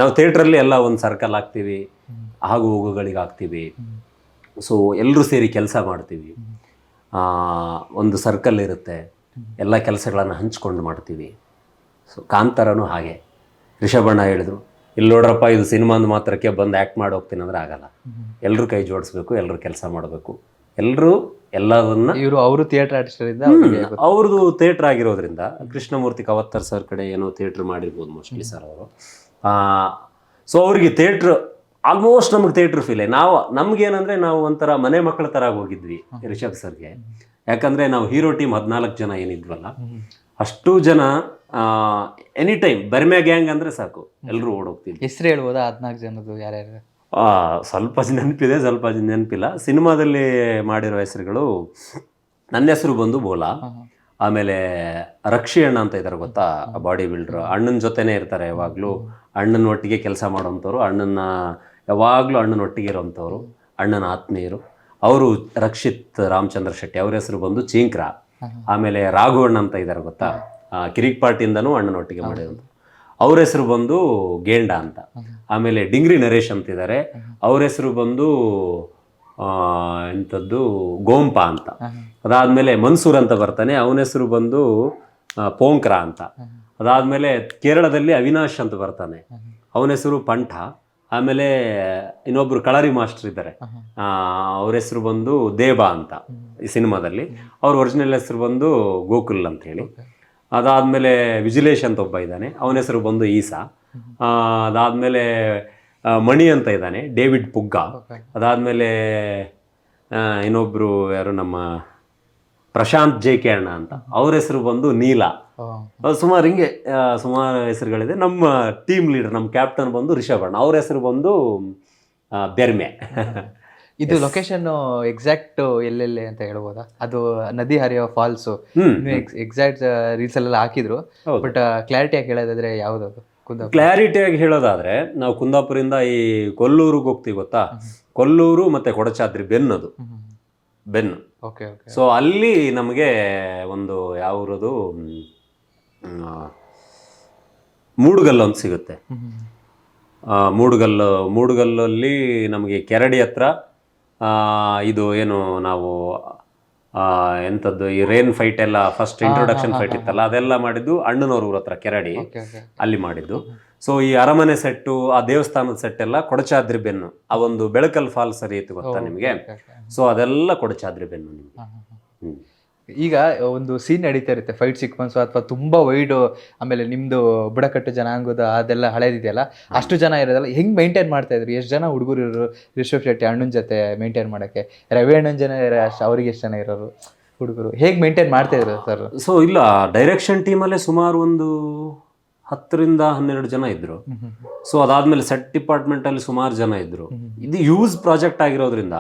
ನಾವು ಥಿಯೇಟ್ರಲ್ಲಿ ಎಲ್ಲ ಒಂದು ಸರ್ಕಲ್ ಆಗ್ತೀವಿ, ಆಗು ಹೋಗುಗಳಿಗೆ ಆಗ್ತೀವಿ. ಸೊ ಎಲ್ಲರೂ ಸೇರಿ ಕೆಲಸ ಮಾಡ್ತೀವಿ, ಒಂದು ಸರ್ಕಲ್ ಇರುತ್ತೆ, ಎಲ್ಲ ಕೆಲಸಗಳನ್ನು ಹಂಚ್ಕೊಂಡು ಮಾಡ್ತೀವಿ. ಸೊ ಕಾಂತಾರನೂ ಹಾಗೆ. ರಿಷಭಣ್ಣ ಹೇಳಿದ್ರು, ಇಲ್ಲಿ ನೋಡ್ರಪ್ಪ ಇದು ಸಿನಿಮಾದ ಮಾತ್ರಕ್ಕೆ ಬಂದು ಆ್ಯಕ್ಟ್ ಮಾಡಿ ಹೋಗ್ತೀನಿ ಅಂದರೆ ಆಗಲ್ಲ. ಎಲ್ಲರೂ ಕೈ ಜೋಡಿಸ್ಬೇಕು, ಎಲ್ಲರೂ ಕೆಲಸ ಮಾಡಬೇಕು, ಎಲ್ಲರೂ ಎಲ್ಲದನ್ನ. ಅವರು ಥಿಯೇಟರ್ ಆರ್ಟಿಸ್ಟ್ ಇದ್ದ ಅವ್ರದ್ದು ಥಿಯೇಟ್ರ್ ಆಗಿರೋದ್ರಿಂದ ಕೃಷ್ಣಮೂರ್ತಿ ಕವತ್ತರ್ ಸರ್ ಕಡೆ ಏನೋ ಥಿಯೇಟ್ರ್ ಮಾಡಿರ್ಬೋದು ಮೋಸ್ಟ್ಲಿ ಸರ್ ಅವರು. ಸೊ ಅವ್ರಿಗೆ ಥಿಯೇಟ್ರ್ ಆಲ್ಮೋಸ್ಟ್ ನಮಗೆ ಥಿಯೇಟ್ರ್ ಫೀಲೇ. ನಮ್ಗೇನಂದರೆ ನಾವು ಒಂಥರ ಮನೆ ಮಕ್ಕಳ ಥರ ಹೋಗಿದ್ವಿ ರಿಷಬ್ ಸರ್ಗೆ. ಯಾಕಂದರೆ ನಾವು ಹೀರೋ ಟೀಮ್ 14 ಜನ ಏನಿದ್ವಲ್ಲ, ಅಷ್ಟು ಜನ ಎನಿ ಟೈಮ್ ಬರ್ಮ್ಯಾ ಗ್ಯಾಂಗ್ ಅಂದರೆ ಸಾಕು, ಎಲ್ಲರೂ ಓಡೋಗ್ತಿದ್ವಿ. ಹೆಸರು ಹೇಳ್ಬೋದಾ 14 ಜನದ್ದು ಯಾರ್ಯಾರು? ಸ್ವಲ್ಪ ನೆನಪಿದೆ, ಸ್ವಲ್ಪ ನೆನಪಿಲ್ಲ. ಸಿನಿಮಾದಲ್ಲಿ ಮಾಡಿರೋ ಹೆಸರುಗಳು, ನನ್ನ ಹೆಸರು ಬಂದು ಬೋಲಾ, ಆಮೇಲೆ ರಕ್ಷಿ ಅಣ್ಣ ಅಂತ ಇದ್ದಾರೆ ಗೊತ್ತಾ, ಬಾಡಿ ಬಿಲ್ಡ್ರು. ಅಣ್ಣನ ಜೊತೆನೇ ಇರ್ತಾರೆ ಯಾವಾಗಲೂ, ಅಣ್ಣನ ಒಟ್ಟಿಗೆ ಕೆಲಸ ಮಾಡೋಂಥವ್ರು, ಯಾವಾಗಲೂ ಅಣ್ಣನ ಒಟ್ಟಿಗೆ ಇರೋಂಥವ್ರು, ಅಣ್ಣನ ಆತ್ಮೀಯರು ಅವರು. ರಕ್ಷಿತ್ ರಾಮಚಂದ್ರ ಶೆಟ್ಟಿ ಅವ್ರ ಹೆಸರು ಬಂದು ಚೀಂಕ್ರ. ಆಮೇಲೆ ರಾಘು ಅಣ್ಣ ಅಂತ ಇದ್ದಾರೆ ಗೊತ್ತಾ, ಕಿರಿಕ್ ಪಾರ್ಟಿಯಿಂದನೂ ಅಣ್ಣನೊಟ್ಟಿಗೆ ಮಾಡಿರೋದು, ಅವ್ರ ಹೆಸರು ಬಂದು ಗೇಂಡ ಅಂತ. ಆಮೇಲೆ ಡಿಂಗ್ರಿ ನರೇಶ್ ಅಂತಿದ್ದಾರೆ, ಅವ್ರ ಹೆಸರು ಬಂದು ಎಂಥದ್ದು ಗೋಂಪ ಅಂತ. ಅದಾದಮೇಲೆ ಮನ್ಸೂರ್ ಅಂತ ಬರ್ತಾನೆ, ಅವನ ಹೆಸರು ಬಂದು ಪೋಂಕ್ರ ಅಂತ. ಅದಾದಮೇಲೆ ಕೇರಳದಲ್ಲಿ ಅವಿನಾಶ್ ಅಂತ ಬರ್ತಾನೆ, ಅವನ ಹೆಸರು ಪಂಠ. ಆಮೇಲೆ ಇನ್ನೊಬ್ರು ಕಳರಿ ಮಾಸ್ಟರ್ ಇದ್ದಾರೆ, ಅವ್ರ ಹೆಸರು ಬಂದು ದೇಬಾ ಅಂತ ಈ ಸಿನಿಮಾದಲ್ಲಿ. ಅವ್ರ ಒರಿಜಿನಲ್ ಹೆಸರು ಬಂದು ಗೋಕುಲ್ ಅಂತ ಹೇಳಿ. ಅದಾದಮೇಲೆ ವಿಜಿಲೇಶ್ ಅಂತ ಒಬ್ಬ ಇದ್ದಾನೆ, ಅವನ ಹೆಸರು ಬಂದು ಈಸಾ. ಅದಾದಮೇಲೆ ಮಣಿ ಅಂತ ಇದ್ದಾನೆ, ಡೇವಿಡ್ ಪುಗ್ಗ. ಅದಾದಮೇಲೆ ಇನ್ನೊಬ್ಬರು ಯಾರು ನಮ್ಮ ಪ್ರಶಾಂತ್ ಜೆ ಕೆ ಅಣ್ಣ ಅಂತ, ಅವ್ರ ಹೆಸರು ಬಂದು ನೀಲಾ. ಸುಮಾರು ಹಿಂಗೆ ಸುಮಾರು ಹೆಸರುಗಳಿದೆ. ನಮ್ಮ ಟೀಮ್ ಲೀಡರ್, ನಮ್ಮ ಕ್ಯಾಪ್ಟನ್ ಬಂದು ರಿಷಭಣ್ಣ, ಅವ್ರ ಹೆಸರು ಬಂದು ಬೆರ್ಮೆ. ಇದು ಲೊಕೇಶನ್ ಎಕ್ಸಾಕ್ಟ್ ಎಲ್ಲೆಲ್ಲಿ ಅಂತ ಹೇಳ್ಬೋದಾ? ಅದು ನದಿ ಹರಿಯೋ ಫಾಲ್ಸು ಎಕ್ಸಾಕ್ಟ್ ರೀಲ್ಸ್ ಅಲ್ಲೆಲ್ಲ ಹಾಕಿದ್ರು, ಬಟ್ ಕ್ಲಾರಿಟಿಯಾಗಿ ಹೇಳೋದಾದ್ರೆ ಯಾವುದದು? ಕ್ಲಾರಿಟಿಯಾಗಿ ಹೇಳೋದಾದ್ರೆ, ನಾವು ಕುಂದಾಪುರಿಂದ ಈ ಕೊಲ್ಲೂರಿಗೆ ಹೋಗ್ತೀವಿ ಗೊತ್ತಾ, ಕೊಲ್ಲೂರು ಮತ್ತೆ ಕೊಡಚಾದ್ರಿ ಬೆನ್ನದು ಬೆನ್ನು. ಸೊ ಅಲ್ಲಿ ನಮಗೆ ಒಂದು ಯಾವ್ದು ಮೂಡುಗಲ್ಲು ಅಂತ ಸಿಗುತ್ತೆ. ಮೂಡುಗಲ್ಲಲ್ಲಿ ನಮಗೆ ಕೆರಡಿ ಹತ್ರ ಇದು ಏನು ನಾವು ಎಂಥದ್ದು ಈ ರೇನ್ ಫೈಟ್ ಎಲ್ಲ ಫಸ್ಟ್ ಇಂಟ್ರೊಡಕ್ಷನ್ ಫೈಟ್ ಇತ್ತಲ್ಲ, ಅದೆಲ್ಲ ಮಾಡಿದ್ದು ಅಣ್ಣನವ್ರ ಊರ ಹತ್ರ ಕೆರಡಿ, ಅಲ್ಲಿ ಮಾಡಿದ್ದು. ಸೊ ಈ ಅರಮನೆ ಸೆಟ್ಟು, ಆ ದೇವಸ್ಥಾನದ ಸೆಟ್ ಎಲ್ಲ ಕೊಡಚಾದ್ರಿ ಬೆನ್ನು. ಆ ಒಂದು ಬೆಳಕಲ್ ಫಾಲ್ಸ್ ಹರಿಯುತ್ತೆ ಗೊತ್ತಾ ನಿಮಗೆ, ಸೊ ಅದೆಲ್ಲ ಕೊಡಚಾದ್ರಿ ಬೆನ್ನು ನಿಮಗೆ. ಈಗ ಒಂದು ಸೀನ್ ನಡೀತಾ ಇರುತ್ತೆ, ಫೈಟ್ ಸೀಕ್ವೆನ್ಸ್ ಅಥವಾ ತುಂಬಾ ವೈಡ್, ಆಮೇಲೆ ನಿಮ್ದು ಬುಡಕಟ್ಟು ಜನಾಂಗದ ಅದೆಲ್ಲ ಹಳೇದಿದೆಯಲ್ಲ, ಅಷ್ಟು ಜನ ಇರೋದಲ್ಲ, ಹೆಂಗ್ ಮೇಂಟೈನ್ ಮಾಡ್ತಾ ಇದ್ರು? ಎಷ್ಟು ಜನ ಹುಡುಗರು ಇರೋರು ರಿಷಬ್ ಶೆಟ್ಟಿ ಅಣ್ಣನ ಜೊತೆ ಮೇಂಟೈನ್ ಮಾಡಕ್ಕೆ? ರವಿ ಅಣ್ಣನ ಜನ ಅವ್ರಿಗೆ ಎಷ್ಟು ಜನ ಇರೋರು? ಹುಡುಗರು ಹೇಗೆ ಮೇಂಟೈನ್ ಮಾಡ್ತಾ ಇದ್ರು ಸರ್? ಸೊ ಇಲ್ಲ, ಡೈರೆಕ್ಷನ್ ಟೀಮಲ್ಲೇ ಸುಮಾರು ಒಂದು 10ರಿಂದ 12 ಜನ ಇದ್ರು. ಸೊ ಅದಾದ್ಮೇಲೆ ಸೆಟ್ ಡಿಪಾರ್ಟ್ಮೆಂಟ್ ಅಲ್ಲಿ ಸುಮಾರು ಜನ ಇದ್ರು. ಇದು ಯೂಸ್ ಪ್ರಾಜೆಕ್ಟ್ ಆಗಿರೋದ್ರಿಂದ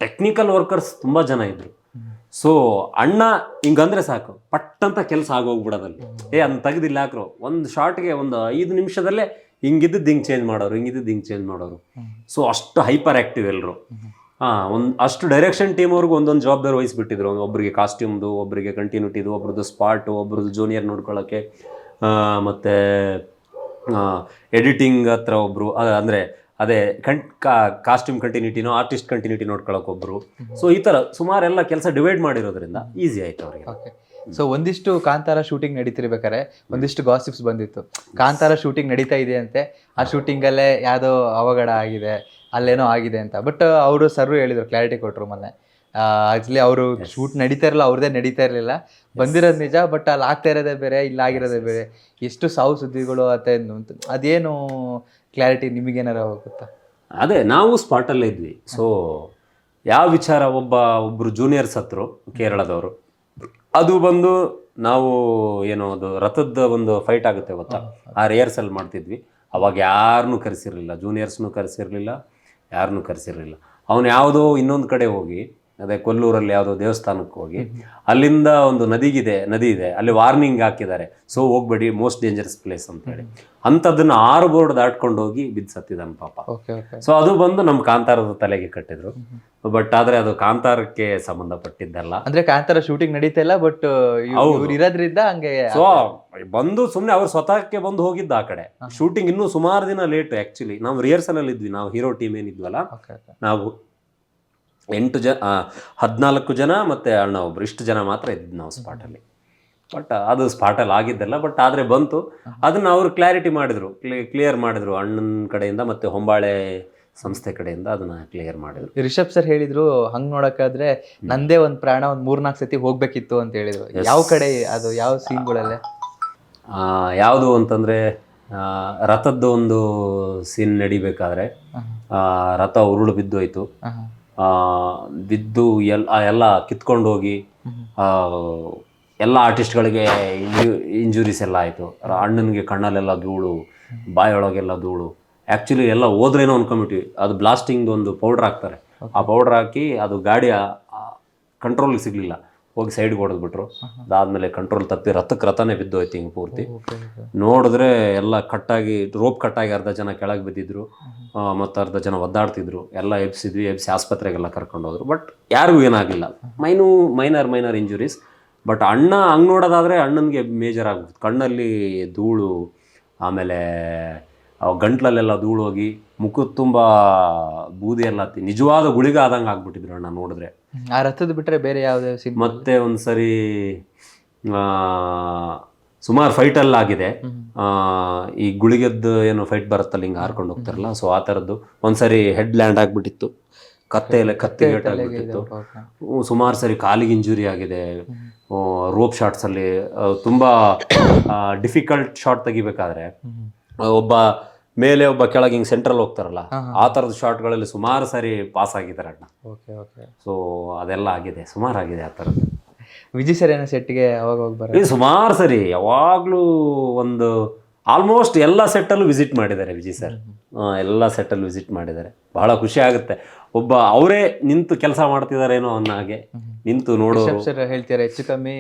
ಟೆಕ್ನಿಕಲ್ ವರ್ಕರ್ಸ್ ತುಂಬಾ ಜನ ಇದ್ರು. ಸೊ ಅಣ್ಣ ಹಿಂಗಂದ್ರೆ ಸಾಕು, ಪಟ್ ಅಂತ ಕೆಲಸ ಆಗೋಗ್ಬಿಡೋದಲ್ಲಿ. ಅದ್ ತೆಗ್ದಿಲ್ಲ ಹಾಕ್ರು, ಒಂದು ಶಾರ್ಟ್ಗೆ ಒಂದು 5 ನಿಮಿಷದಲ್ಲೇ ಹಿಂಗಿದ್ದು ಹಿಂಗ್ ಚೇಂಜ್ ಮಾಡೋರು, ಹಿಂಗಿದ್ದು ಹಿಂಗ್ ಚೇಂಜ್ ಮಾಡೋರು. ಸೊ ಅಷ್ಟು ಹೈಪರ್ ಆಕ್ಟಿವ್ ಎಲ್ಲರೂ. ಅಷ್ಟು ಡೈರೆಕ್ಷನ್ ಟೀಮ್ ಅವ್ರಿಗೆ ಒಂದೊಂದು ಜವಾಬ್ದಾರಿ ವಹಿಸ್ಬಿಟ್ಟಿದ್ರು. ಒಬ್ಬರಿಗೆ ಕಾಸ್ಟ್ಯೂಮ್ದು, ಒಬ್ಬರಿಗೆ ಕಂಟಿನ್ಯೂಟಿದು, ಒಬ್ರದ್ದು ಸ್ಪಾಟು, ಒಬ್ರದ್ದು ಜೂನಿಯರ್ ನೋಡ್ಕೊಳ್ಳೋಕ್ಕೆ, ಮತ್ತು ಎಡಿಟಿಂಗ್ ಹತ್ರ ಒಬ್ಬರು, ಅಂದರೆ ಅದೇ ಕಾಸ್ಟ್ಯೂಮ್ ಕಂಟಿನ್ಯೂಟಿನೋ ಆರ್ಟಿಸ್ಟ್ ಕಂಟಿನ್ಯೂಟಿ ನೋಡ್ಕೊಳ್ಳೋಕೆ ಒಬ್ಬರು. ಸೊ ಈ ಥರ ಸುಮಾರೆಲ್ಲ ಕೆಲಸ ಡಿವೈಡ್ ಮಾಡಿರೋದ್ರಿಂದ ಈಸಿ ಆಯಿತು ಅವರಿಗೆ. ಓಕೆ. ಸೊ ಒಂದಿಷ್ಟು ಕಾಂತಾರ ಶೂಟಿಂಗ್ ನಡೀತಿರ್ಬೇಕಾದ್ರೆ ಒಂದಿಷ್ಟು ಗಾಸಿಪ್ಸ್ ಬಂದಿತ್ತು. ಕಾಂತಾರ ಶೂಟಿಂಗ್ ನಡೀತಾ ಇದೆ ಅಂತೆ, ಆ ಶೂಟಿಂಗಲ್ಲೇ ಯಾವುದೋ ಅವಘಡ ಆಗಿದೆ, ಅಲ್ಲೇನೋ ಆಗಿದೆ ಅಂತ. ಬಟ್ ಅವರು ಸರ್ರು ಹೇಳಿದ್ರು, ಕ್ಲಾರಿಟಿ ಕೊಟ್ಟರು ಮೊನ್ನೆ. ಆಕ್ಚುಲಿ ಅವರು ಶೂಟ್ ನಡೀತಾ ಇರಲಿಲ್ಲ, ಅವ್ರದ್ದೇ ನಡೀತಾ ಇರಲಿಲ್ಲ. ಬಂದಿರೋದು ನಿಜ, ಬಟ್ ಅಲ್ಲಿ ಆಗ್ತಾ ಇರೋದೇ ಬೇರೆ, ಇಲ್ಲ ಆಗಿರೋದೇ ಬೇರೆ. ಎಷ್ಟು ಸಾವು ಸುದ್ದಿಗಳು ಅಂತ ಅದೇನು ಕ್ಲಾರಿಟಿ ನಿಮಗೇನಾರ ಹೋಗುತ್ತಾ? ಅದೇ ನಾವು ಸ್ಪಾಟಲ್ಲೇ ಇದ್ವಿ. ಸೊ ಯಾವ ವಿಚಾರ, ಒಬ್ಬರು ಜೂನಿಯರ್ಸ್ ಹತ್ರು ಕೇರಳದವರು, ಅದು ಬಂದು ನಾವು ಏನೋ ಅದು ರಥದ ಒಂದು ಫೈಟ್ ಆಗುತ್ತೆ ಗೊತ್ತಾ, ಆ ರಿಹರ್ಸಲ್ ಮಾಡ್ತಿದ್ವಿ. ಅವಾಗ ಯಾರನ್ನೂ ಕರೆಸಿರಲಿಲ್ಲ, ಜೂನಿಯರ್ಸ್ನೂ ಕರೆಸಿರಲಿಲ್ಲ, ಯಾರನ್ನೂ ಕರೆಸಿರಲಿಲ್ಲ. ಅವನು ಯಾವುದೋ ಇನ್ನೊಂದು ಕಡೆ ಹೋಗಿ, ಅದೇ ಕೊಲ್ಲೂರಲ್ಲಿ ಯಾವುದೋ ದೇವಸ್ಥಾನಕ್ಕೆ ಹೋಗಿ, ಅಲ್ಲಿಂದ ಒಂದು ನದಿ ಇದೆ, ಅಲ್ಲಿ ವಾರ್ನಿಂಗ್ ಹಾಕಿದ್ದಾರೆ, ಸೊ ಹೋಗ್ಬೇಡಿ, ಮೋಸ್ಟ್ ಡೇಂಜರಸ್ ಪ್ಲೇಸ್ ಅಂತ ಹೇಳಿ. ಅಂಥದ್ದನ್ನು 6 ಬೋರ್ಡ್ ದಾಟ್ಕೊಂಡು ಹೋಗಿ ಬಿದ್ದು ಸತ್ತಿದ್ದಾನೆ ಪಾಪ. ಸೊ ಅದು ಬಂದು ನಮ್ಮ ಕಾಂತಾರದ ತಲೆಗೆ ಕಟ್ಟಿದ್ರು. ಬಟ್ ಆದ್ರೆ ಅದು ಕಾಂತಾರಕ್ಕೆ ಸಂಬಂಧಪಟ್ಟಿದ್ದಲ್ಲ. ಅಂದ್ರೆ ಕಾಂತಾರ ಶೂಟಿಂಗ್ ನಡೀತಾ ಇಲ್ಲ, ಬಟ್ ಇರೋದ್ರಿಂದ ಹಂಗೆ. ಸೊ ಬಂದು ಸುಮ್ಮನೆ ಅವ್ರು ಸ್ವತಃಕ್ಕೆ ಬಂದು ಹೋಗಿದ್ದ ಆ ಕಡೆ. ಶೂಟಿಂಗ್ ಇನ್ನೂ ಸುಮಾರು ದಿನ ಲೇಟ್. ಆಕ್ಚುಲಿ ನಾವು ರಿಹರ್ಸಲ್ ಅಲ್ಲಿ ಇದ್ವಿ, ನಾವು ಹೀರೋ ಟೀಮ್ ಏನಿದ್ವಲ್ಲ, ನಾವು 14 ಜನ ಮತ್ತೆ ಅಣ್ಣ ಒಬ್ರು, ಇಷ್ಟು ಜನ ಮಾತ್ರ ಇದ್ದಿದ್ದು ನಾವು ಸ್ಪಾಟಲ್ಲಿ. ಬಟ್ ಅದು ಸ್ಪಾಟಲ್ಲಿ ಆಗಿದ್ದಲ್ಲ, ಬಟ್ ಆದರೆ ಬಂತು. ಅದನ್ನು ಅವರು ಕ್ಲಾರಿಟಿ ಮಾಡಿದ್ರು, ಕ್ಲಿಯರ್ ಮಾಡಿದ್ರು ಅಣ್ಣನ ಕಡೆಯಿಂದ, ಮತ್ತೆ ಹೊಂಬಾಳೆ ಸಂಸ್ಥೆ ಕಡೆಯಿಂದ ಅದನ್ನ ಕ್ಲಿಯರ್ ಮಾಡಿದ್ರು. ರಿಷಬ್ ಸರ್ ಹೇಳಿದ್ರು, ಹಂಗ್ ನೋಡಕ್ಕಾದ್ರೆ ನಂದೇ ಒಂದ್ ಪ್ರಾಣ ಒಂದ್ 3-4 ಸತಿ ಹೋಗ್ಬೇಕಿತ್ತು ಅಂತ ಹೇಳಿದ್ರು. ಯಾವ ಕಡೆ ಅದು, ಯಾವ ಸೀನ್ಗಳಲ್ಲೇ? ಯಾವುದು ಅಂತಂದ್ರೆ, ರಥದ್ದು ಒಂದು ಸೀನ್ ನಡಿಬೇಕಾದ್ರೆ ರಥ ಉರುಳು ಬಿದ್ದೋಯ್ತು. ಬಿದ್ದು ಎಲ್ಲ ಕಿತ್ಕೊಂಡು ಹೋಗಿ ಎಲ್ಲ ಆರ್ಟಿಸ್ಟ್ಗಳಿಗೆ ಇಂಜುರೀಸ್ ಎಲ್ಲ ಆಯಿತು. ಅಣ್ಣನಿಗೆ ಕಣ್ಣಲ್ಲೆಲ್ಲ ಧೂಳು, ಬಾಯೊಳಗೆಲ್ಲ ಧೂಳು. ಆ್ಯಕ್ಚುಲಿ ಎಲ್ಲ ಹೋದ್ರೇನೋ ಅನ್ಕೊಂಬಿಟ್ವಿ. ಅದು ಬ್ಲಾಸ್ಟಿಂಗ್ ಒಂದು ಪೌಡ್ರ್ ಹಾಕ್ತಾರೆ, ಆ ಪೌಡ್ರ್ ಹಾಕಿ ಅದು ಗಾಡಿ ಕಂಟ್ರೋಲ್ಗೆ ಸಿಗಲಿಲ್ಲ, ಹೋಗಿ ಸೈಡ್ಗೆ ಹೊಡೆದ್ಬಿಟ್ರು. ಅದಾದಮೇಲೆ ಕಂಟ್ರೋಲ್ ತಪ್ಪಿ ರಥನೇ ಬಿದ್ದೋಯ್ತು ಹಿಂಗೆ ಪೂರ್ತಿ. ನೋಡಿದ್ರೆ ಎಲ್ಲ ಕಟ್ಟಾಗಿ, ರೋಪ್ ಕಟ್ಟಾಗಿ ಅರ್ಧ ಜನ ಕೆಳಗೆ ಬಿದ್ದಿದ್ರು, ಮತ್ತು ಅರ್ಧ ಜನ ಒದ್ದಾಡ್ತಿದ್ರು. ಎಲ್ಲ ಎಬ್ಸಿದ್ವಿ, ಆಸ್ಪತ್ರೆಗೆಲ್ಲ ಕರ್ಕೊಂಡೋದ್ರು. ಬಟ್ ಯಾರಿಗೂ ಏನಾಗಲಿಲ್ಲ, ಮೈನರ್ ಇಂಜುರೀಸ್. ಬಟ್ ಅಣ್ಣ ಹಂಗೆ ನೋಡೋದಾದರೆ ಅಣ್ಣನಿಗೆ ಮೇಜರ್ ಆಗ್ಬಿಡ್ತು. ಕಣ್ಣಲ್ಲಿ ಧೂಳು, ಆಮೇಲೆ ಗಂಟ್ಲಲ್ಲೆಲ್ಲ ಧೂಳು ಹೋಗಿ, ಮುಖದ ತುಂಬ ಬೂದಿ ಎಲ್ಲ ನಿಜವಾದ ಗುಳಿಗ ಆದಂಗೆ ಆಗ್ಬಿಟ್ಟಿದ್ರು ಅಣ್ಣ ನೋಡಿದ್ರೆ. ಆ ರಥದ ಬಿಟ್ಟರೆ ಬೇರೆ ಯಾವುದೇ ಸೀನ್? ಮತ್ತೆ ಒಂದ್ಸರಿ ಸುಮಾರು ಫೈಟಲ್ಲಿ ಆಗಿದೆ. ಈ ಗುಳಿಗದ್ದು ಏನು ಫೈಟ್ ಬರುತ್ತಲ್ಲ, ಹಿಂಗೆ ಹಾರ್ಕೊಂಡು ಹೋಗ್ತಾರಲ್ಲ, ಸೊ ಆ ಥರದ್ದು ಒಂದ್ಸರಿ ಹೆಡ್ ಲ್ಯಾಂಡ್ ಆಗಿಬಿಟ್ಟಿತ್ತು, ಕತ್ತೆ ಗೇಟ್ ಆಗಿಬಿಟ್ಟಿತ್ತು. ಸುಮಾರು ಸರಿ ಕಾಲಿಗೆ ಇಂಜುರಿ ಆಗಿದೆ. ರೋಪ್ ಶಾಟ್ಸಲ್ಲಿ ತುಂಬ ಡಿಫಿಕಲ್ಟ್ ಶಾಟ್ ತೆಗಿಬೇಕಾದ್ರೆ ಒಬ್ಬ ಮೇಲೆ ಒಬ್ಬ ಕೆಳಗೆ ಹಿಂಗೆ ಸೆಂಟ್ರಲ್ ಹೋಗ್ತಾರಲ್ಲ, ಆ ಥರದ ಶಾಟ್ಗಳಲ್ಲಿ ಸುಮಾರು ಸರಿ ಪಾಸ್ ಆಗಿದ್ದಾರೆ ಅಣ್ಣ. ಸೊ ಅದೆಲ್ಲ ಆಗಿದೆ, ಸುಮಾರು ಆಗಿದೆ ಆ ಥರದ್ದು. ವಿಜಯ್ ಸರ್ ಏನೋ ಸೆಟ್ಗೆ ಅವಾಗ ಹೋಗಿ ಸುಮಾರು ಸರಿ, ಯಾವಾಗಲೂ ಒಂದು ಆಲ್ಮೋಸ್ಟ್ ಎಲ್ಲ ಸೆಟ್ಟಲ್ಲೂ ವಿಸಿಟ್ ಮಾಡಿದ್ದಾರೆ ವಿಜಯ್ ಸರ್. ಎಲ್ಲ ಸೆಟ್ಟಲ್ಲೂ ವಿಸಿಟ್ ಮಾಡಿದ್ದಾರೆ. ಬಹಳ ಖುಷಿ ಆಗುತ್ತೆ, ಒಬ್ಬ ಅವರೇ ನಿಂತು ಕೆಲಸ ಮಾಡ್ತಿದಾರೇನೋ ಅನ್ನೋ ಹಾಗೆ ನಿಂತು ನೋಡೋ. ಸರ್ ಹೇಳ್ತಾರೆ, ಹೆಚ್ಚು ಕಮ್ಮಿ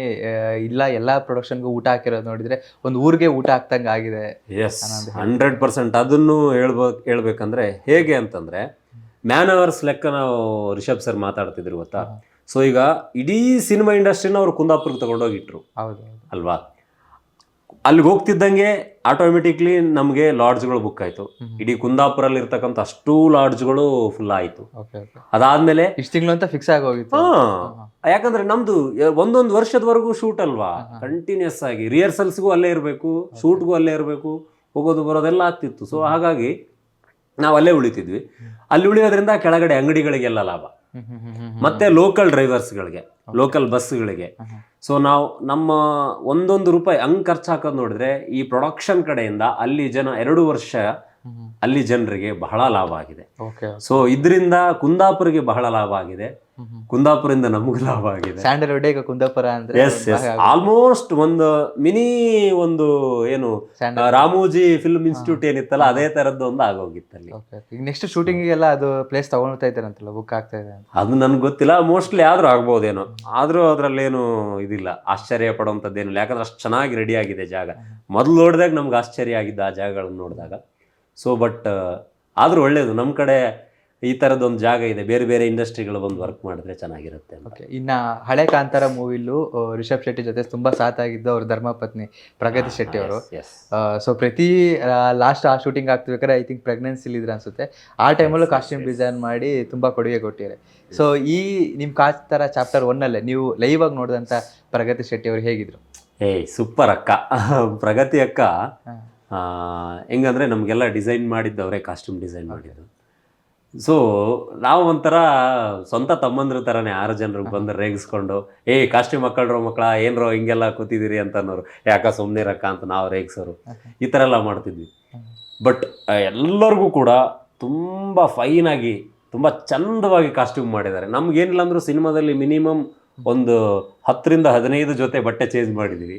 ಇಲ್ಲ ಎಲ್ಲಾ ಪ್ರೊಡಕ್ಷನ್ಗೂ ಊಟ ಹಾಕಿರೋದು ನೋಡಿದ್ರೆ ಒಂದು ಊರಿಗೆ ಊಟ ಹಾಕ್ದಂಗೆ ಆಗಿದೆ. ಎಸ್, 100%. ಅದನ್ನು ಹೇಳ್ಬೇಕಂದ್ರೆ ಹೇಗೆ ಅಂತಂದ್ರೆ, ಮ್ಯಾನ್ ಅವರ್ಸ್ ಲೆಕ್ಕ ನಾವು ರಿಷಬ್ ಸರ್ ಮಾತಾಡ್ತಿದ್ರು ಗೊತ್ತಾ. ಸೊ ಈಗ ಇಡೀ ಸಿನಿಮಾ ಇಂಡಸ್ಟ್ರಿನ ಅವರು ಕುಂದಾಪುರಕ್ಕೆ ತಗೊಂಡೋಗಿಟ್ರು ಅಲ್ವಾ. ಅಲ್ಲಿಗೆ ಹೋಗ್ತಿದ್ದಂಗೆ ಆಟೋಮೆಟಿಕ್ಲಿ ನಮಗೆ ಲಾಡ್ಜ್ಗಳು ಬುಕ್ ಆಯ್ತು. ಇಡೀ ಕುಂದಾಪುರಲ್ಲಿ ಇರ್ತಕ್ಕಂಥ ಅಷ್ಟೂ ಲಾಡ್ಜ್ಗಳು ಫುಲ್ ಆಯ್ತು. ಅದಾದ್ಮೇಲೆ ಇಷ್ಟು ತಿಂಗಳು ಅಂತ ಫಿಕ್ಸ್ ಆಗಿ ಹೋಗಿತ್ತು. ಯಾಕಂದ್ರೆ ನಮ್ದು 1 ವರ್ಷದವರೆಗೂ ಶೂಟ್ ಅಲ್ವಾ, ಕಂಟಿನ್ಯೂಸ್ ಆಗಿ ರಿಹರ್ಸಲ್ಸ್ಗೂ ಅಲ್ಲೇ ಇರಬೇಕು, ಶೂಟ್ಗೂ ಅಲ್ಲೇ ಇರಬೇಕು, ಹೋಗೋದು ಬರೋದೆಲ್ಲ ಆಗ್ತಿತ್ತು. ಸೊ ಹಾಗಾಗಿ ನಾವು ಅಲ್ಲೇ ಉಳಿತಿದ್ವಿ. ಅಲ್ಲಿ ಉಳಿಯೋದ್ರಿಂದ ಕೆಳಗಡೆ ಅಂಗಡಿಗಳಿಗೆಲ್ಲ ಲಾಭ, ಮತ್ತೆ ಲೋಕಲ್ ಡ್ರೈವರ್ಸ್ಗಳಿಗೆ, ಲೋಕಲ್ ಬಸ್ಗಳಿಗೆ. ಸೊ ನಾವು ನಮ್ಮ 1 ರೂಪಾಯಿ ಹಂಗೆ ಖರ್ಚು ಹಾಕೋದು ನೋಡಿದ್ರೆ, ಈ ಪ್ರೊಡಕ್ಷನ್ ಕಡೆಯಿಂದ ಅಲ್ಲಿ 2 ವರ್ಷ ಅಲ್ಲಿ ಜನರಿಗೆ ಬಹಳ ಲಾಭ ಆಗಿದೆ. ಸೊ ಇದರಿಂದ ಕುಂದಾಪುರಿಗೆ ಬಹಳ ಲಾಭ ಆಗಿದೆ. ಕುಂದಾಪುರದಿಂದ ನಮಗೂ ಲಾಭ ಆಗಿದೆ. ಸ್ಯಾಂಡಲ್ವುಡ್ ಈಗ ಕುಂದಾಪುರ ಅಂದ್ರೆ ಎಸ್ ಎಸ್ ಆಲ್ಮೋಸ್ಟ್ ಒಂದು ಮಿನಿ ಒಂದು ಏನು ರಾಮೋಜಿ ಫಿಲ್ಮ್ ಇನ್ಸ್ಟಿಟ್ಯೂಟ್ ಏನಿತ್ತಲ್ಲ ಅದೇ ತರದ್ದು ಒಂದು ಆಗೋಗಿತ್ತಲ್ಲಿ. ಈಗ ನೆಕ್ಸ್ಟ್ ಶೂಟಿಂಗಿಗೆಲ್ಲ ಅದು ಪ್ಲೇಸ್ ತಗೊಳ್ತಾ ಇದ್ದಾರಂತಲ್ಲ, ಬುಕ್ ಆಗ್ತಾ ಇದೆ ಅಂತ. ಅದು ನನ್ಗೆ ಗೊತ್ತಿಲ್ಲ, ಮೋಸ್ಟ್ಲಿ ಆದ್ರೂ ಆಗ್ಬೋದೇನೋ. ಆದ್ರೂ ಅದ್ರಲ್ಲೇನು ಇದಿಲ್ಲ, ಆಶ್ಚರ್ಯ ಪಡುವಂಥದ್ದೇನಿಲ್ಲ, ಯಾಕಂದ್ರೆ ಅಷ್ಟು ಚೆನ್ನಾಗಿ ರೆಡಿ ಆಗಿದೆ ಜಾಗ. ಮೊದಲು ನೋಡಿದಾಗ ನಮ್ಗೆ ಆಶ್ಚರ್ಯ ಆಗಿದ್ದು ಆ ಜಾಗಗಳನ್ನ ನೋಡಿದಾಗ. ಸೊ ಬಟ್ ಆದ್ರೂ ಒಳ್ಳೇದು, ನಮ್ಮ ಕಡೆ ಈ ಥರದ್ದೊಂದು ಜಾಗ ಇದೆ, ಬೇರೆ ಬೇರೆ ಇಂಡಸ್ಟ್ರಿಗಳು ಬಂದು ವರ್ಕ್ ಮಾಡಿದ್ರೆ ಚೆನ್ನಾಗಿರುತ್ತೆ ಅಂತ. ಇನ್ನು ಹಳೆ ಕಾಂತಾರ ಮೂವಿಲು ರಿಷಬ್ ಶೆಟ್ಟಿ ಜೊತೆ ತುಂಬಾ ಸಾಥಾಗಿದ್ದು ಅವ್ರ ಧರ್ಮಪತ್ನಿ ಪ್ರಗತಿ ಶೆಟ್ಟಿ ಅವರು. ಸೊ ಪ್ರತಿ ಲಾಸ್ಟ್ ಆ ಶೂಟಿಂಗ್ ಆಗ್ತಿರ್ಬೇಕಾದ್ರೆ ಐ ಥಿಂಕ್ ಪ್ರೆಗ್ನೆನ್ಸಿಲಿ ಇದ್ರೆ ಅನ್ಸುತ್ತೆ, ಆ ಟೈಮಲ್ಲೂ ಕಾಸ್ಟ್ಯೂಮ್ ಡಿಸೈನ್ ಮಾಡಿ ತುಂಬಾ ಕೊಡುಗೆ ಕೊಟ್ಟಿದ್ದಾರೆ. ಸೊ ಈ ನಿಮ್ಮ ಕಾಂತಾರ ಚಾಪ್ಟರ್ 1 ನೀವು ಲೈವ್ ಆಗಿ ನೋಡಿದಂಥ ಪ್ರಗತಿ ಶೆಟ್ಟಿ ಅವರು ಹೇಗಿದ್ರು? ಸೂಪರ್ ಅಕ್ಕ. ಪ್ರಗತಿ ಅಕ್ಕ ಹೆಂಗಂದ್ರೆ ನಮಗೆಲ್ಲ ಡಿಸೈನ್ ಮಾಡಿದ್ದು ಅವರೇ, ಕಾಸ್ಟ್ಯೂಮ್ ಡಿಸೈನ್ ಮಾಡಿದ್ದು. ಸೊ ನಾವು ಒಂಥರ ಸ್ವಂತ ತಮ್ಮಂದ್ರ ಥರನೇ 6 ಜನರಿಗೆ ಬಂದು ರೇಗಿಸ್ಕೊಂಡು, ಕಾಸ್ಟ್ಯೂಮ್ ಹಾಕೊಳ್ರೋ ಮಕ್ಕಳ, ಏನ್ರೋ ಹಿಂಗೆಲ್ಲ ಕೂತಿದ್ದೀರಿ ಅಂತ ಅನ್ನೋರು, ಯಾಕ ಸುಮ್ಮನೆ ಇರಕ್ಕ ಅಂತ ನಾವು ರೇಗಿಸೋರು, ಈ ಥರ ಎಲ್ಲ ಮಾಡ್ತಿದ್ವಿ. ಬಟ್ ಎಲ್ಲರಿಗೂ ಕೂಡ ತುಂಬ ಫೈನಾಗಿ ತುಂಬ ಚಂದವಾಗಿ ಕಾಸ್ಟ್ಯೂಮ್ ಮಾಡಿದ್ದಾರೆ. ನಮ್ಗೇನಿಲ್ಲ ಅಂದರೂ ಸಿನಿಮಾದಲ್ಲಿ ಮಿನಿಮಮ್ ಒಂದು 10ರಿಂದ 15 ಜೊತೆ ಬಟ್ಟೆ ಚೇಂಜ್ ಮಾಡಿದ್ದೀವಿ.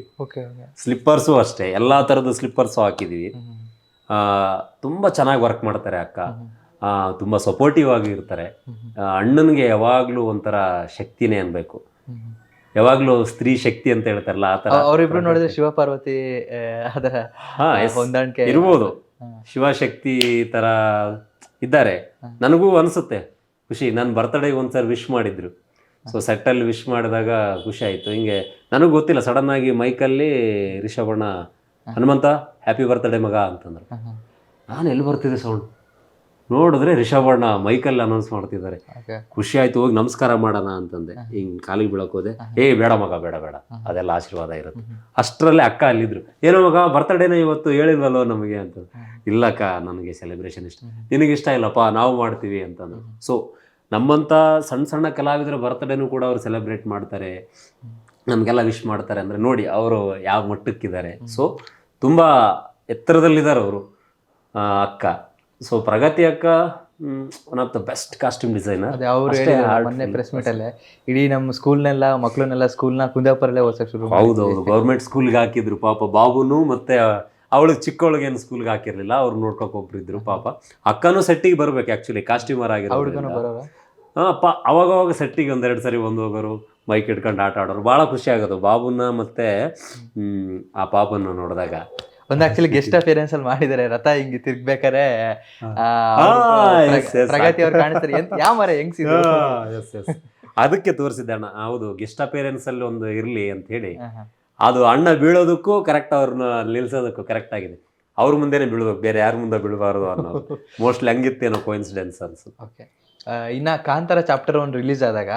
ಸ್ಲಿಪ್ಪರ್ಸು ಅಷ್ಟೇ, ಎಲ್ಲ ಥರದ ಸ್ಲಿಪ್ಪರ್ಸು ಹಾಕಿದ್ದೀವಿ. ತುಂಬ ಚೆನ್ನಾಗಿ ವರ್ಕ್ ಮಾಡ್ತಾರೆ ಅಕ್ಕ, ತುಂಬ ಸಪೋರ್ಟಿವ್ ಆಗಿ ಇರ್ತಾರೆ. ಅಣ್ಣನಿಗೆ ಯಾವಾಗಲೂ ಒಂಥರ ಶಕ್ತಿನೇ ಅನ್ಬೇಕು, ಯಾವಾಗಲೂ ಸ್ತ್ರೀ ಶಕ್ತಿ ಅಂತ ಹೇಳ್ತಾರಲ್ಲ ಆ ಥರ. ಅವರಿಬ್ರು ನೋಡಿದ್ರೆ ಶಿವಪಾರ್ವತಿ ಹೊಂದಾಣಿಕೆ ಇರ್ಬೋದು, ಶಿವಶಕ್ತಿ ಥರ ಇದ್ದಾರೆ. ನನಗೂ ಅನಿಸುತ್ತೆ ಖುಷಿ. ನನ್ನ ಬರ್ತಡೇಗೆ ಒಂದ್ಸರಿ ವಿಶ್ ಮಾಡಿದ್ರು, ಸೊ ಸೆಟ್ಟಲ್ಲಿ ವಿಶ್ ಮಾಡಿದಾಗ ಖುಷಿ ಆಯಿತು. ಹಿಂಗೆ ನನಗೆ ಗೊತ್ತಿಲ್ಲ, ಸಡನ್ನಾಗಿ ಮೈಕಲ್ಲಿ ರಿಷಭಣ್ಣ ಹನುಮಂತ ಹ್ಯಾಪಿ ಬರ್ತಡೇ ಮಗ ಅಂತಂದ್ರು. ನಾನು ಎಲ್ಲಿ ಬರ್ತಿದ್ದೆ ಸೌಂಡ್ ನೋಡಿದ್ರೆ ರಿಷಭಣ್ಣ ಮೈಕಲ್ಲಿ ಅನೌನ್ಸ್ ಮಾಡ್ತಿದ್ದಾರೆ. ಖುಷಿ ಆಯ್ತು, ಹೋಗಿ ನಮಸ್ಕಾರ ಮಾಡೋಣ ಅಂತಂದೆ. ಹಿಂಗೆ ಕಾಲಿಗೆ ಬೀಳಕ್ ಹೋದೆ, ಬೇಡ ಮಗ ಬೇಡ ಬೇಡ, ಅದೆಲ್ಲ ಆಶೀರ್ವಾದ ಇರುತ್ತೆ. ಅಷ್ಟರಲ್ಲೇ ಅಕ್ಕ ಅಲ್ಲಿದ್ರು, ಏನೋ ಮಗ ಬರ್ತಡೇನ ಇವತ್ತು ಹೇಳಿಲ್ವಲ್ಲೋ ನಮಗೆ ಅಂತ. ಇಲ್ಲಕ್ಕ ನನಗೆ ಸೆಲೆಬ್ರೇಷನ್ ಇಷ್ಟ, ನಿನಗಿಷ್ಟ ಇಲ್ಲಪ್ಪ ನಾವು ಮಾಡ್ತೀವಿ ಅಂತಂದ್ರು. ಸೊ ನಮ್ಮಂಥ ಸಣ್ಣ ಸಣ್ಣ ಕಲಾವಿದರ ಬರ್ತಡೇನೂ ಕೂಡ ಅವ್ರು ಸೆಲೆಬ್ರೇಟ್ ಮಾಡ್ತಾರೆ, ನಮಗೆಲ್ಲ ವಿಶ್ ಮಾಡ್ತಾರೆ ಅಂದರೆ ನೋಡಿ ಅವರು ಯಾವ ಮಟ್ಟಕ್ಕಿದ್ದಾರೆ. ಸೊ ತುಂಬ ಎತ್ತರದಲ್ಲಿದ್ದಾರೆ ಅವರು ಅಕ್ಕ. ಸೊ ಪ್ರಗತಿ ಅಕ್ಕ one of the best costume designer. ಅದೇ ಅವರು ಮೊನ್ನೆ ಪ್ರೆಸ್ ಮೀಟ್ ಅಲ್ಲೇ ಇಡೀ ನಮ್ಮ ಸ್ಕೂಲ್ನೆಲ್ಲ ಮಕ್ಕಳನ್ನೆಲ್ಲ ಸ್ಕೂಲ್ನ ಕುಂದಾಪುರಲ್ಲೇ ಓದ್ಸಕ್ಕೆ ಶುರು. ಹೌದೌದು, ಗೌರ್ಮೆಂಟ್ ಸ್ಕೂಲ್ಗೆ ಹಾಕಿದ್ರು ಪಾಪ. ಬಾಬುನು ಮತ್ತೆ ಅವಳಿಗೆ ಚಿಕ್ಕವಳಿಗೇನು ಸ್ಕೂಲ್ಗೆ ಹಾಕಿರ್ಲಿಲ್ಲ, ಅವ್ರು ನೋಡ್ಕೊಕ್ ಒಬ್ರಿದ್ರು ಪಾಪ. ಅಕ್ಕನೂ ಸೆಟ್ಟಿಗೆ ಬರ್ಬೇಕು ಆ್ಯಕ್ಚುಲಿ, ಕಾಸ್ಟ್ಯೂಮರ್ ಆಗಿರೋದು. ಅವಾಗವಾಗ ಸೆಟ್ಟಿಗೆ 1-2 ಸರಿ ಹೋಗೋರು, ಮೈಕ್ ಇಟ್ಕೊಂಡು ಆಟ ಆಡೋರು, ಭಾಳ ಖುಷಿ ಆಗೋದು ಬಾಬುನ ಮತ್ತೆ ಆ ಪಾಪನ್ನು ನೋಡಿದಾಗ. ಒಂದು ಆಕ್ಚುಲಿ ಗೆಸ್ಟ್ ಅಪಿಯರೆನ್ಸ್ ಅಲ್ಲಿ ಮಾಡಿದ್ದಾರೆ, ರಥ ಹಿಂಗೆ ತಿರ್ಗ್ಬೇಕಾರೆ ಪ್ರಗತಿ ಅವ್ರು ಕಾಣಿಸ್ತಾರೆ, ಯಾವ ಮರ ಹೆಂಗ್ಸಿದ್ರು ಅದಕ್ಕೆ ತೋರಿಸಿದ್ದೆ ಅಣ್ಣ. ಹೌದು, ಗೆಸ್ಟ್ ಅಪಿಯರೆನ್ಸ್ ಅಲ್ಲಿ ಒಂದು ಇರ್ಲಿ ಅಂತ ಹೇಳಿ, ಅದು ಅಣ್ಣ ಬೀಳೋದಕ್ಕೂ ಕರೆಕ್ಟ್, ಅವ್ರನ್ನ ನಿಲ್ಸೋದಕ್ಕೂ ಕರೆಕ್ಟ್ ಆಗಿದೆ. ಅವ್ರ ಮುಂದೆನೆ ಬೀಳ್ಬೇಕು, ಬೇರೆ ಯಾರ ಮುಂದೆ ಬೀಳಬಾರ್ದು ಅನ್ನೋದು ಮೋಸ್ಟ್ಲಿ ಹಂಗಿತ್ತೇನೋ ಕೋಇನ್ಸಿಡೆನ್ಸ್ ಅನ್ಸುತ್ತೆ. ಓಕೆ, ಇನ್ನು ಕಾಂತಾರ ಚಾಪ್ಟರ್ 1 ರಿಲೀಸ್ ಆದಾಗ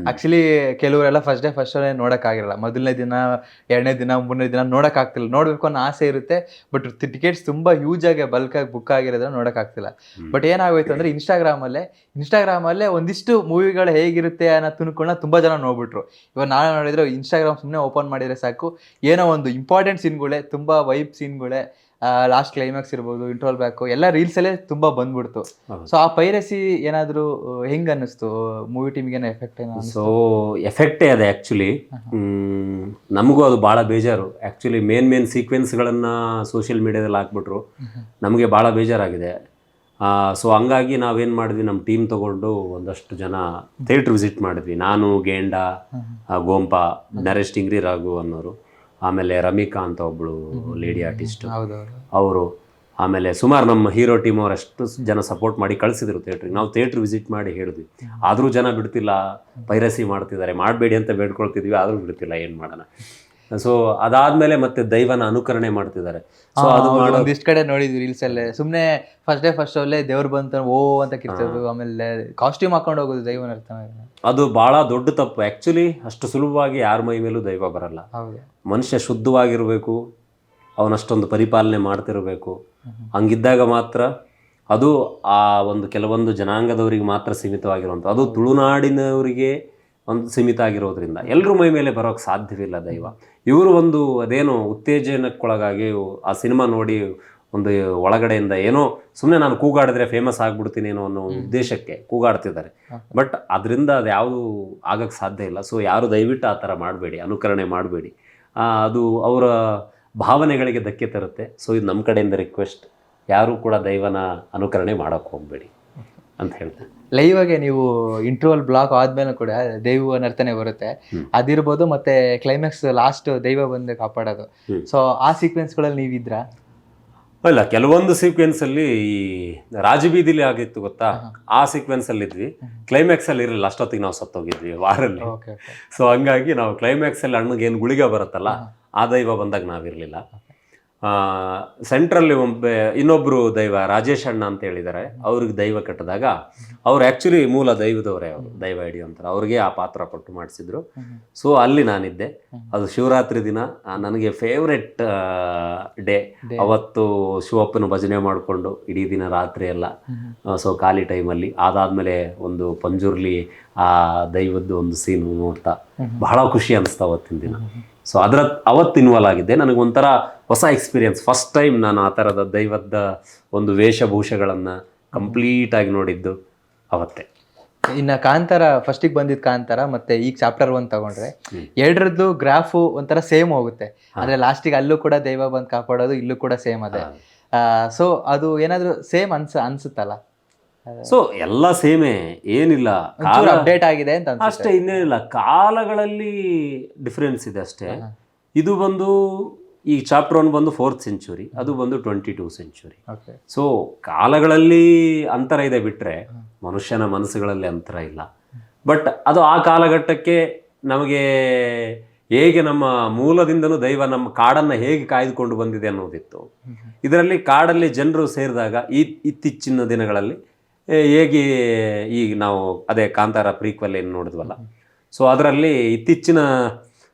ಆಕ್ಚುಲಿ ಕೆಲವರೆಲ್ಲ ಫಸ್ಟ್ ಡೇ ನೋಡೋಕ್ಕಾಗಿರಲ್ಲ. ಮೊದಲನೇ ದಿನ, 2ನೇ ದಿನ, 3ನೇ ದಿನ ನೋಡೋಕ್ಕಾಗ್ತಿಲ್ಲ. ನೋಡಬೇಕು ಅನ್ನೋ ಆಸೆ ಇರುತ್ತೆ, ಬಟ್ ಟಿಕೆಟ್ಸ್ ತುಂಬ ಹ್ಯೂಜ್ ಆಗಿ ಬಲ್ಕಾಗಿ ಬುಕ್ ಆಗಿರೋದ್ರೆ ನೋಡೋಕ್ಕಾಗ್ತಿಲ್ಲ. ಬಟ್ ಏನಾಗೋಯ್ತು ಅಂದರೆ ಇನ್ಸ್ಟಾಗ್ರಾಮಲ್ಲೇ ಒಂದಿಷ್ಟು ಮೂವಿಗಳು ಹೇಗಿರುತ್ತೆ ಅನ್ನೋ ತುಣುಕುಗಳನ್ನ ತುಂಬ ಜನ ನೋಡ್ಬಿಟ್ರು. ಇವಾಗ ನಾನು ನೋಡಿದ್ರೆ ಇನ್ಸ್ಟಾಗ್ರಾಮ್ ಸುಮ್ಮನೆ ಓಪನ್ ಮಾಡಿದರೆ ಸಾಕು, ಏನೋ ಒಂದು ಇಂಪಾರ್ಟೆಂಟ್ ಸೀನ್ಗಳೇ, ತುಂಬ ವೈಬ್ ಸೀನ್ಗಳೇ, ಲಾಸ್ಟ್ ಕ್ಲೈಮ್ಯಾಕ್ಸ್ ಇರ್ಬೋದು, ಇಂಟ್ರೋಲ್ ಬ್ಯಾಕು ಎಲ್ಲ ರೀಲ್ಸಲ್ಲೇ ತುಂಬ ಬಂದ್ಬಿಡ್ತು. ಸೊ ಆ ಪೈರಸಿ ಏನಾದರೂ ಹೆಂಗೆ ಅನ್ನಿಸ್ತು ಮೂವಿ ಟೀಮಿಗೆ ಎಫೆಕ್ಟ್? ಸೊ ಎಫೆಕ್ಟೇ ಅದೇ ಆ್ಯಕ್ಚುಲಿ. ನಮಗೂ ಅದು ಭಾಳ ಬೇಜಾರು ಆ್ಯಕ್ಚುಲಿ. ಮೇನ್ ಸೀಕ್ವೆನ್ಸ್ಗಳನ್ನು ಸೋಷಿಯಲ್ ಮೀಡಿಯಾದಲ್ಲಿ ಹಾಕ್ಬಿಟ್ರು, ನಮಗೆ ಭಾಳ ಬೇಜಾರಾಗಿದೆ. ಸೊ ಹಂಗಾಗಿ ನಾವೇನು ಮಾಡಿದ್ವಿ, ನಮ್ಮ ಟೀಮ್ ತೊಗೊಂಡು ಒಂದಷ್ಟು ಜನ ಥಿಯೇಟ್ರ್ ವಿಸಿಟ್ ಮಾಡಿದ್ವಿ. ನಾನು, ಗೇಂಡ, ಗೋಂಪ, ನರೇಶ್ ಟಿಂಗ್ರಿ ರಾಘು ಅನ್ನೋರು, ಆಮೇಲೆ ರಮಿಕಾ ಅಂತ ಒಬ್ಬಳು ಲೇಡಿ ಆರ್ಟಿಸ್ಟ್ ಅವರು, ಆಮೇಲೆ ಸುಮಾರು ನಮ್ಮ ಹೀರೋ ಟೀಮ್ ಅವರಷ್ಟು ಜನ ಸಪೋರ್ಟ್ ಮಾಡಿ ಕಳಿಸಿದ್ರು ಥಿಯೇಟ್ರಿಗೆ. ನಾವು ಥಿಯೇಟ್ರ್ ವಿಸಿಟ್ ಮಾಡಿ ಹೇಳಿದ್ವಿ, ಆದರೂ ಜನ ಬಿಡ್ತಿಲ್ಲ, ಪೈರಸಿ ಮಾಡ್ತಿದ್ದಾರೆ, ಮಾಡಬೇಡಿ ಅಂತ ಬೇಡ್ಕೊಳ್ತಿದ್ವಿ, ಆದರೂ ಬಿಡ್ತಿಲ್ಲ, ಏನು ಮಾಡೋಣ. ಸೊ ಅದಾದ್ಮೇಲೆ ಮತ್ತೆ ದೈವನ ಅನುಕರಣೆ ಮಾಡ್ತಿದ್ದಾರೆ. ಸೊ ಅದು ಒಂದಿಷ್ಟು ಕಡೆ ನೋಡಿದ್ವಿ ರೀಲ್ಸ್ ಅಲ್ಲೇ, ಸುಮ್ಮನೆ ಫಸ್ಟ್ ಅಲ್ಲೇ ದೇವ್ರು ಬಂತ ಓ ಅಂತ ಕಿರ್ಚೋದು, ಆಮೇಲೆ ಕಾಸ್ಟ್ಯೂಮ್ ಹಾಕೊಂಡು ಹೋಗೋದು ದೈವನ ಅರ್ಥ. ಅದು ಬಹಳ ದೊಡ್ಡ ತಪ್ಪು ಆ್ಯಕ್ಚುಲಿ. ಅಷ್ಟು ಸುಲಭವಾಗಿ ಯಾರ ಮೈ ಮೇಲೂ ದೈವ ಬರಲ್ಲ. ಮನುಷ್ಯ ಶುದ್ಧವಾಗಿರಬೇಕು, ಅವನಷ್ಟೊಂದು ಪರಿಪಾಲನೆ ಮಾಡ್ತಿರಬೇಕು. ಹಂಗಿದ್ದಾಗ ಮಾತ್ರ ಅದು ಆ ಒಂದು ಕೆಲವೊಂದು ಜನಾಂಗದವರಿಗೆ ಮಾತ್ರ ಸೀಮಿತವಾಗಿರುವಂಥ, ಅದು ತುಳುನಾಡಿನವರಿಗೆ ಒಂದು ಸೀಮಿತ ಆಗಿರೋದ್ರಿಂದ ಎಲ್ಲರೂ ಮೈ ಮೇಲೆ ಬರೋಕ್ಕೆ ಸಾಧ್ಯವಿಲ್ಲ ದೈವ. ಇವರು ಒಂದು ಅದೇನೋ ಉತ್ತೇಜನಕ್ಕೊಳಗಾಗಿ ಆ ಸಿನಿಮಾ ನೋಡಿ ಒಂದು ಒಳಗಡೆಯಿಂದ ಏನೋ ಸುಮ್ಮನೆ ನಾನು ಕೂಗಾಡಿದ್ರೆ ಫೇಮಸ್ ಆಗ್ಬಿಡ್ತೀನಿ ಏನೋ ಅನ್ನೋ ಉದ್ದೇಶಕ್ಕೆ ಕೂಗಾಡ್ತಿದ್ದಾರೆ. ಬಟ್ ಅದರಿಂದ ಅದು ಯಾವುದು ಆಗಕ್ಕೆ ಸಾಧ್ಯ ಇಲ್ಲ. ಸೊ ಯಾರು ದಯವಿಟ್ಟು ಆ ಥರ ಮಾಡಬೇಡಿ, ಅನುಕರಣೆ ಮಾಡಬೇಡಿ. ಅದು ಅವರ ಭಾವನೆಗಳಿಗೆ ಧಕ್ಕೆ ತರುತ್ತೆ. ಸೊ ಇದು ನಮ್ಮ ಕಡೆಯಿಂದ ರಿಕ್ವೆಸ್ಟ್, ಯಾರೂ ಕೂಡ ದೈವನ ಅನುಕರಣೆ ಮಾಡೋಕ್ಕೆ ಹೋಗಬೇಡಿ ಅಂತ ಹೇಳ್ತೇನೆ. ಲೈವ್ ಆಗಿ ನೀವು ಇಂಟರ್ವಲ್ ಬ್ಲಾಕ್ ಆದ್ಮೇಲೆ ಕೂಡ ದೈವ ನರ್ತನೆ ಬರುತ್ತೆ, ಅದಿರ್ಬೋದು. ಮತ್ತೆ ಕ್ಲೈಮ್ಯಾಕ್ಸ್ ಲಾಸ್ಟ್ ದೈವ ಬಂದು ಕಾಪಾಡೋದು. ಸೊ ಆ ಸೀಕ್ವೆನ್ಸ್ಗಳಲ್ಲಿ ನೀವಿದ್ರಾ? ಇಲ್ಲ, ಕೆಲವೊಂದು ಸೀಕ್ವೆನ್ಸಲ್ಲಿ ಈ ರಾಜಬೀದಿಲಿ ಆಗಿತ್ತು ಗೊತ್ತಾ, ಆ ಸೀಕ್ವೆನ್ಸಲ್ಲಿ ಇದ್ವಿ. ಕ್ಲೈಮ್ಯಾಕ್ಸಲ್ಲಿ ಇರಲಿಲ್ಲ, ಅಷ್ಟೊತ್ತಿಗೆ ನಾವು ಸತ್ತೋಗಿದ್ವಿ ವಾರಲ್ಲಿ. ಸೊ ಹಂಗಾಗಿ ನಾವು ಕ್ಲೈಮ್ಯಾಕ್ಸಲ್ಲಿ ಅಣ್ಣಗೆ ಏನು ಗುಳಿಗೆ ಬರುತ್ತಲ್ಲ, ಆ ದೈವ ಬಂದಾಗ ನಾವಿರಲಿಲ್ಲ. ಸೆಂಟ್ರಲ್ಲಿ ಇನ್ನೊಬ್ಬರು ದೈವ ರಾಜೇಶ್ ಅಣ್ಣ ಅಂತ ಹೇಳಿದ್ದಾರೆ, ಅವ್ರಿಗೆ ದೈವ ಕಟ್ಟಿದಾಗ ಅವ್ರು ಆ್ಯಕ್ಚುಲಿ ಮೂಲ ದೈವದವರೇ, ಅವರು ದೈವ ಹಿಡಿಯುವಂತಾರೆ, ಅವ್ರಿಗೆ ಆ ಪಾತ್ರ ಕೊಟ್ಟು ಮಾಡಿಸಿದ್ರು. ಸೊ ಅಲ್ಲಿ ನಾನಿದ್ದೆ. ಅದು ಶಿವರಾತ್ರಿ ದಿನ ನನಗೆ ಫೇವ್ರೆಟ್ ಡೇ. ಅವತ್ತು ಶಿವಪ್ಪನ ಭಜನೆ ಮಾಡಿಕೊಂಡು ಇಡೀ ದಿನ ರಾತ್ರಿ ಎಲ್ಲ, ಸೊ ಖಾಲಿ ಟೈಮಲ್ಲಿ ಅದಾದಮೇಲೆ ಒಂದು ಪಂಜುರ್ಲಿ ಆ ದೈವದ್ದು ಒಂದು ಸೀನು ನೋಡ್ತಾ ಬಹಳ ಖುಷಿ ಅನಿಸ್ತಾ ಅವತ್ತಿನ ದಿನ. ಸೊ ಅವತ್ತು ಇನ್ವಾಲ್ವ್ ಆಗಿದ್ದೆ. ನನಗೊಂಥರ ಹೊಸ ಎಕ್ಸ್ಪೀರಿಯನ್ಸ್, ಫಸ್ಟ್ ಟೈಮ್ ನಾನು ಆ ಥರದ ದೈವದ ಒಂದು ವೇಷಭೂಷೆಗಳನ್ನು ಕಂಪ್ಲೀಟಾಗಿ ನೋಡಿದ್ದು ಅವತ್ತೇ. ಇನ್ನು ಕಾಂತಾರ ಫಸ್ಟಿಗೆ ಬಂದಿದ್ದು ಕಾಂತಾರ ಮತ್ತೆ ಈಗ ಚಾಪ್ಟರ್ 1 ತಗೊಂಡ್ರೆ ಎರಡರದ್ದು ಗ್ರಾಫು ಒಂಥರ ಸೇಮ್ ಹೋಗುತ್ತೆ. ಅಂದರೆ ಲಾಸ್ಟಿಗೆ ಅಲ್ಲೂ ಕೂಡ ದೈವ ಬಂದು ಕಾಪಾಡೋದು, ಇಲ್ಲೂ ಕೂಡ ಸೇಮ್ ಅದೇ. ಸೊ ಅದು ಏನಾದರೂ ಸೇಮ್ ಅನ್ಸುತ್ತಲ್ಲ? ಸೊ ಎಲ್ಲ ಸೇಮೇ, ಏನಿಲ್ಲ, ಅಪ್ಡೇಟ್ ಆಗಿದೆ ಅಂತ ಅಷ್ಟೇ, ಇನ್ನೇನಿಲ್ಲ. ಕಾಲಗಳಲ್ಲಿ ಡಿಫ್ರೆನ್ಸ್ ಇದೆ ಅಷ್ಟೇ. ಇದು ಬಂದು ಈ ಚಾಪ್ಟರ್ 1 ಬಂದು 4th ಸೆಂಚುರಿ, ಅದು ಬಂದು 22 ಸೆಂಚುರಿ. ಸೊ ಕಾಲಗಳಲ್ಲಿ ಅಂತರ ಇದೆ ಬಿಟ್ಟರೆ ಮನುಷ್ಯನ ಮನಸ್ಸುಗಳಲ್ಲಿ ಅಂತರ ಇಲ್ಲ. ಬಟ್ ಅದು ಆ ಕಾಲಘಟ್ಟಕ್ಕೆ ನಮಗೆ ಹೇಗೆ ನಮ್ಮ ಮೂಲದಿಂದನೂ ದೈವ ನಮ್ಮ ಕಾಡನ್ನು ಹೇಗೆ ಕಾಯ್ದುಕೊಂಡು ಬಂದಿದೆ ಅನ್ನೋದಿತ್ತು. ಇದರಲ್ಲಿ ಕಾಡಲ್ಲಿ ಜನರು ಸೇರಿದಾಗ ಇತ್ತೀಚಿನ ದಿನಗಳಲ್ಲಿ ಹೇಗೆ ಈಗ ನಾವು ಅದೇ ಕಾಂತಾರ ಪ್ರೀಕ್ವೆಲ್ ಏನು ನೋಡಿದ್ವಲ್ಲ, ಸೊ ಅದರಲ್ಲಿ ಇತ್ತೀಚಿನ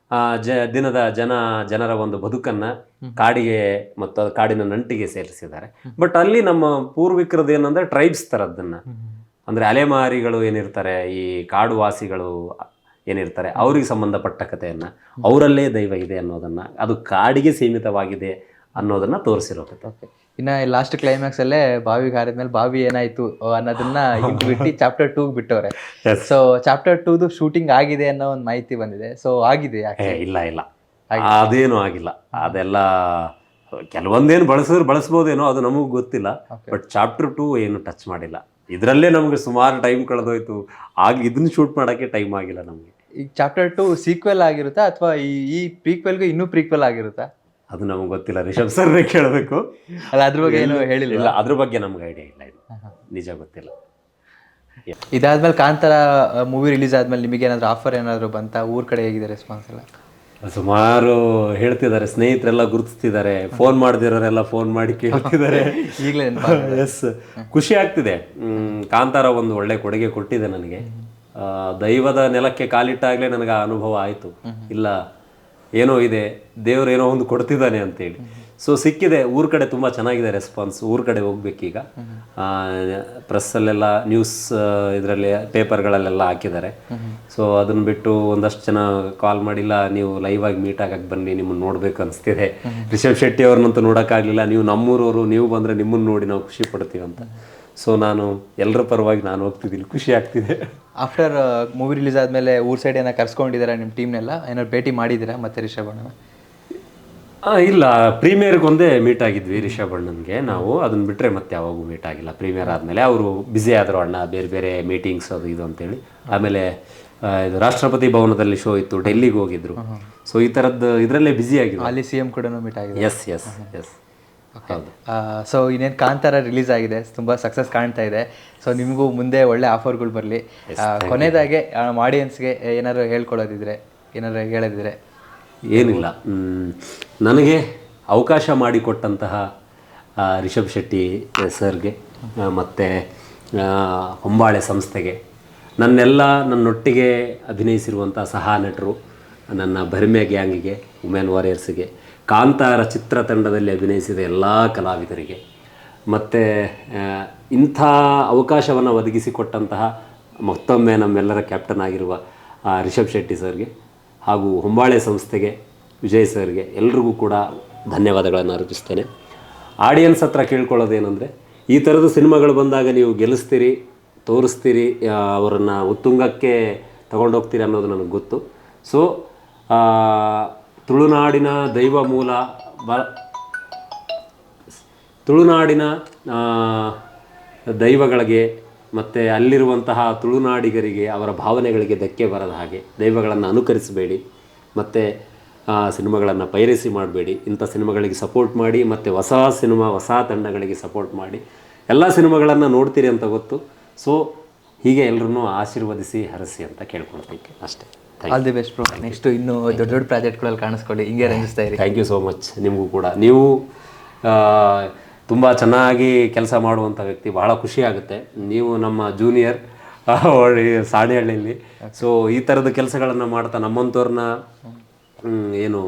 ದಿನದ ಜನರ ಒಂದು ಬದುಕನ್ನು ಕಾಡಿಗೆ ಮತ್ತು ಕಾಡಿನ ನಂಟಿಗೆ ಸೇರಿಸಿದ್ದಾರೆ. ಬಟ್ ಅಲ್ಲಿ ನಮ್ಮ ಪೂರ್ವಿಕರದ್ದು ಏನಂದರೆ ಟ್ರೈಬ್ಸ್ ಥರದ್ದನ್ನು, ಅಂದರೆ ಅಲೆಮಾರಿಗಳು ಏನಿರ್ತಾರೆ, ಈ ಕಾಡು ವಾಸಿಗಳು ಏನಿರ್ತಾರೆ, ಅವ್ರಿಗೆ ಸಂಬಂಧಪಟ್ಟ ಕಥೆಯನ್ನು, ಅವರಲ್ಲೇ ದೈವ ಇದೆ ಅನ್ನೋದನ್ನು, ಅದು ಕಾಡಿಗೆ ಸೀಮಿತವಾಗಿದೆ ಅನ್ನೋದನ್ನು ತೋರಿಸಿರೋ ಕಥೆ. ಇನ್ನು ಲಾಸ್ಟ್ ಕ್ಲೈಮ್ಯಾಕ್ಸ್ ಅಲ್ಲೇ ಬಾವಿಗೆ ಹಾರಿದ್ಮೇಲೆ ಬಾವಿ ಏನಾಯ್ತು ಅನ್ನೋದನ್ನ ಬಿಟ್ಟು ಚಾಪ್ಟರ್ 2 ಬಿಟ್ಟವ್ರೆ. ಸೊ ಚಾಪ್ಟರ್ 2 ಶೂಟಿಂಗ್ ಆಗಿದೆ ಅನ್ನೋ ಒಂದು ಮಾಹಿತಿ ಬಂದಿದೆ. ಸೊ ಆಗಿದೆ? ಇಲ್ಲ, ಅದೇನು ಆಗಿಲ್ಲ. ಅದೆಲ್ಲ ಕೆಲವೊಂದೇನು ಬಳಸ್ಬೋದೇನೋ, ಅದು ನಮಗೂ ಗೊತ್ತಿಲ್ಲ. ಬಟ್ ಚಾಪ್ಟರ್ 2 ಏನು ಟಚ್ ಮಾಡಿಲ್ಲ. ಇದರಲ್ಲೇ ನಮಗೆ ಸುಮಾರು ಟೈಮ್ ಕಳೆದೋಯ್ತು. ಇದನ್ನ ಶೂಟ್ ಮಾಡೋಕ್ಕೆ ಟೈಮ್ ಆಗಿಲ್ಲ ನಮಗೆ. ಈಗ ಚಾಪ್ಟರ್ 2 ಸೀಕ್ವೆಲ್ ಆಗಿರುತ್ತಾ ಅಥವಾ ಈ ಪ್ರೀಕ್ವೆಲ್ಗೆ ಇನ್ನೂ ಪ್ರೀಕ್ವೆಲ್ ಆಗಿರುತ್ತಾ? ಅದು ನಮಗೆ ಗೊತ್ತಿಲ್ಲ, ರಿಷಬ್ ಸರ್ನೇ ಕೇಳಬೇಕು. ಅದ್ರ ಬಗ್ಗೆ ಏನು ಹೇಳಿಲ್ಲ? ಅದ್ರ ಬಗ್ಗೆ ನಮ್ಗೆ ಐಡಿಯಾ ಇಲ್ಲ, ಇದು ನಿಜ ಗೊತ್ತಿಲ್ಲ. ಇದಾದ್ಮೇಲೆ ಕಾಂತಾರ ಮೂವಿ ರಿಲೀಸ್ ಆದ್ಮೇಲೆ ನಿಮಗೆ ಏನಾದರೂ ಆಫರ್ ಏನಾದರೂ ಬಂತಾ? ಊರ್ ಕಡೆ ಹೇಗಿದೆ ರೆಸ್ಪಾನ್ಸ್ ಎಲ್ಲ? ಸುಮಾರು ಹೇಳ್ತಿದ್ದಾರೆ, ಸ್ನೇಹಿತರೆಲ್ಲ ಗುರುತಿಸ್ತಿದ್ದಾರೆ, ಫೋನ್ ಮಾಡದಿರೋರೆಲ್ಲ ಫೋನ್ ಮಾಡಿ ಕೇಳ್ತಿದ್ದಾರೆ. ಈಗಲೇ ಎಸ್, ಖುಷಿ ಆಗ್ತಿದೆ. ಕಾಂತಾರ ಒಂದು ಒಳ್ಳೆ ಕೊಡುಗೆ ಕೊಟ್ಟಿದೆ ನನಗೆ. ದೈವದ ನೆಲಕ್ಕೆ ಕಾಲಿಟ್ಟಾಗಲೇ ನನಗೆ ಆ ಅನುಭವ ಆಯಿತು. ಇಲ್ಲ, ಏನೋ ಇದೆ, ದೇವ್ರು ಏನೋ ಒಂದು ಕೊಡ್ತಿದ್ದಾನೆ ಅಂತೇಳಿ. ಸೊ ಸಿಕ್ಕಿದೆ. ಊರ ಕಡೆ ತುಂಬ ಚೆನ್ನಾಗಿದೆ ರೆಸ್ಪಾನ್ಸ್. ಊರ ಕಡೆ ಹೋಗ್ಬೇಕೀಗ. ಪ್ರೆಸ್ಸಲ್ಲೆಲ್ಲ ನ್ಯೂಸ್ ಇದರಲ್ಲಿ ಪೇಪರ್ಗಳಲ್ಲೆಲ್ಲ ಹಾಕಿದ್ದಾರೆ. ಸೊ ಅದನ್ನು ಬಿಟ್ಟು ಒಂದಷ್ಟು ಜನ ಕಾಲ್ ಮಾಡಿಲ್ಲ, ನೀವು ಲೈವ್ ಆಗಿ ಮೀಟ್ ಆಗಕ್ಕೆ ಬನ್ನಿ, ನಿಮ್ಮನ್ನು ನೋಡಬೇಕು ಅನಿಸ್ತಿದೆ. ರಿಷಬ್ ಶೆಟ್ಟಿ ಅವ್ರನ್ನಂತೂ ನೋಡೋಕ್ಕಾಗಲಿಲ್ಲ, ನೀವು ನಮ್ಮೂರವರು, ನೀವು ಬಂದರೆ ನಿಮ್ಮನ್ನು ನೋಡಿ ನಾವು ಖುಷಿ ಪಡ್ತೀವಿ ಅಂತ. ಸೊ ನಾನು ಎಲ್ಲರ ಪರವಾಗಿ ನಾನು ಹೋಗ್ತಿದ್ದೀನಿ, ಖುಷಿ ಆಗ್ತಿದೆ. ಆಫ್ಟರ್ ಮೂವಿ ರಿಲೀಸ್ ಆದಮೇಲೆ ಊರ್ ಸೈಡ್ ಏನೋ ಕರ್ಸ್ಕೊಂಡಿದ್ದೀರಾ ನಿಮ್ಮ ಟೀಮ್ನೆಲ್ಲ? ಏನಾದ್ರು ಭೇಟಿ ಮಾಡಿದ್ದೀರಾ ಮತ್ತೆ ರಿಷಬ್ ಅಣ್ಣ? ಇಲ್ಲ, ಪ್ರೀಮಿಯರ್ಗೆ ಒಂದೇ ಮೀಟ್ ಆಗಿದ್ವಿ ರಿಷಬ್ ಅಣ್ಣನಿಗೆ ನಾವು. ಅದನ್ನು ಬಿಟ್ಟರೆ ಮತ್ತೆ ಯಾವಾಗೂ ಮೀಟ್ ಆಗಿಲ್ಲ. ಪ್ರೀಮಿಯರ್ ಆದಮೇಲೆ ಅವರು ಬ್ಯುಸಿ ಆದರು, ಅಣ್ಣ ಬೇರೆ ಬೇರೆ ಮೀಟಿಂಗ್ಸ್ ಅದು ಇದು ಅಂತೇಳಿ. ಆಮೇಲೆ ಇದು ರಾಷ್ಟ್ರಪತಿ ಭವನದಲ್ಲಿ ಶೋ ಇತ್ತು, ಡೆಲ್ಲಿಗೆ ಹೋಗಿದ್ರು. ಸೊ ಈ ಥರದ್ದು ಇದರಲ್ಲೇ ಬ್ಯುಸಿ ಆಗಿದ್ರು. ಅಲ್ಲಿ CM ಕೂಡ ಮೀಟ್ ಆಗಿದೆ. ಎಸ್. ಸೊ ಇನ್ನೇನು ಕಾಂತಾರ ರಿಲೀಸ್ ಆಗಿದೆ, ತುಂಬ ಸಕ್ಸಸ್ ಕಾಣ್ತಾ ಇದೆ. ಸೊ ನಿಮಗೂ ಮುಂದೆ ಒಳ್ಳೆ ಆಫರ್ಗಳು ಬರಲಿ. ಕೊನೆಯದಾಗೆ ಆಡಿಯನ್ಸ್ಗೆ ಏನಾದ್ರು ಹೇಳ್ಕೊಳ್ಳೋದಿದ್ರೆ, ಏನಾದ್ರು ಹೇಳೋದಿದ್ರೆ? ಏನಿಲ್ಲ, ನನಗೆ ಅವಕಾಶ ಮಾಡಿಕೊಟ್ಟಂತಹ ರಿಷಬ್ ಶೆಟ್ಟಿ ಸರ್ಗೆ ಮತ್ತು ಹೊಂಬಾಳೆ ಸಂಸ್ಥೆಗೆ, ನನ್ನೊಟ್ಟಿಗೆ ಅಭಿನಯಿಸಿರುವಂಥ ಸಹ ನಟರು, ನನ್ನ ಭರ್ಮೆ ಗ್ಯಾಂಗಿಗೆ, ವುಮೆನ್ ವಾರಿಯರ್ಸ್ಗೆ, ಕಾಂತಾರ ಚಿತ್ರತಂಡದಲ್ಲಿ ಅಭಿನಯಿಸಿದ ಎಲ್ಲ ಕಲಾವಿದರಿಗೆ, ಮತ್ತು ಇಂಥ ಅವಕಾಶವನ್ನು ಒದಗಿಸಿಕೊಟ್ಟಂತಹ ಮತ್ತೊಮ್ಮೆ ನಮ್ಮೆಲ್ಲರ ಕ್ಯಾಪ್ಟನ್ ಆಗಿರುವ ರಿಷಬ್ ಶೆಟ್ಟಿ ಸರ್ಗೆ ಹಾಗೂ ಹೊಂಬಾಳೆ ಸಂಸ್ಥೆಗೆ, ವಿಜಯ್ ಸರ್ಗೆ, ಎಲ್ರಿಗೂ ಕೂಡ ಧನ್ಯವಾದಗಳನ್ನು ಅರ್ಪಿಸ್ತೇನೆ. ಆಡಿಯನ್ಸ್ ಹತ್ರ ಕೇಳ್ಕೊಳ್ಳೋದೇನೆಂದರೆ, ಈ ಥರದ ಸಿನಿಮಾಗಳು ಬಂದಾಗ ನೀವು ಗೆಲ್ಲಿಸ್ತೀರಿ, ತೋರಿಸ್ತೀರಿ, ಅವರನ್ನು ಉತ್ತುಂಗಕ್ಕೆ ತಗೊಂಡೋಗ್ತೀರಿ ಅನ್ನೋದು ನನಗೆ ಗೊತ್ತು. ಸೊ ತುಳುನಾಡಿನ ದೈವ ಮೂಲ ತುಳುನಾಡಿನ ದೈವಗಳಿಗೆ ಮತ್ತು ಅಲ್ಲಿರುವಂತಹ ತುಳುನಾಡಿಗರಿಗೆ ಅವರ ಭಾವನೆಗಳಿಗೆ ಧಕ್ಕೆ ಬರದ ಹಾಗೆ ದೈವಗಳನ್ನು ಅನುಕರಿಸಬೇಡಿ, ಮತ್ತು ಸಿನಿಮಾಗಳನ್ನು ಪೈರಸಿ ಮಾಡಬೇಡಿ. ಇಂಥ ಸಿನಿಮಾಗಳಿಗೆ ಸಪೋರ್ಟ್ ಮಾಡಿ, ಮತ್ತು ಹೊಸ ತಂಡಗಳಿಗೆ ಸಪೋರ್ಟ್ ಮಾಡಿ. ಎಲ್ಲ ಸಿನಿಮಾಗಳನ್ನು ನೋಡ್ತೀರಿ ಅಂತ ಗೊತ್ತು. ಸೊ ಹೀಗೆ ಎಲ್ಲರನ್ನೂ ಆಶೀರ್ವದಿಸಿ ಹರಸಿ ಅಂತ ಕೇಳ್ಕೊಳ್ತೀನಿ ಅಷ್ಟೇ. All the best bro. Next ಇನ್ನೂ ದೊಡ್ಡ ದೊಡ್ಡ ಪ್ರಾಜೆಕ್ಟ್ಗಳಲ್ಲಿ ಕಾಣಿಸ್ಕೊಳ್ಳಿ, ಹಿಂಗೆ ರಂಜಿಸ್ತಾ ಇರಿ. Thank you so much. ನಿಮಗೂ ಕೂಡ. ನೀವು ತುಂಬ ಚೆನ್ನಾಗಿ ಕೆಲಸ ಮಾಡುವಂಥ ವ್ಯಕ್ತಿ, ಬಹಳ ಖುಷಿ ಆಗುತ್ತೆ. ನೀವು ನಮ್ಮ ಜೂನಿಯರ್ ಸಾಣೆಹಳ್ಳಿಯಲ್ಲಿ. ಸೊ ಈ ಥರದ ಕೆಲಸಗಳನ್ನು ಮಾಡ್ತಾ ನಮ್ಮಂಥವ್ರನ್ನ ಏನು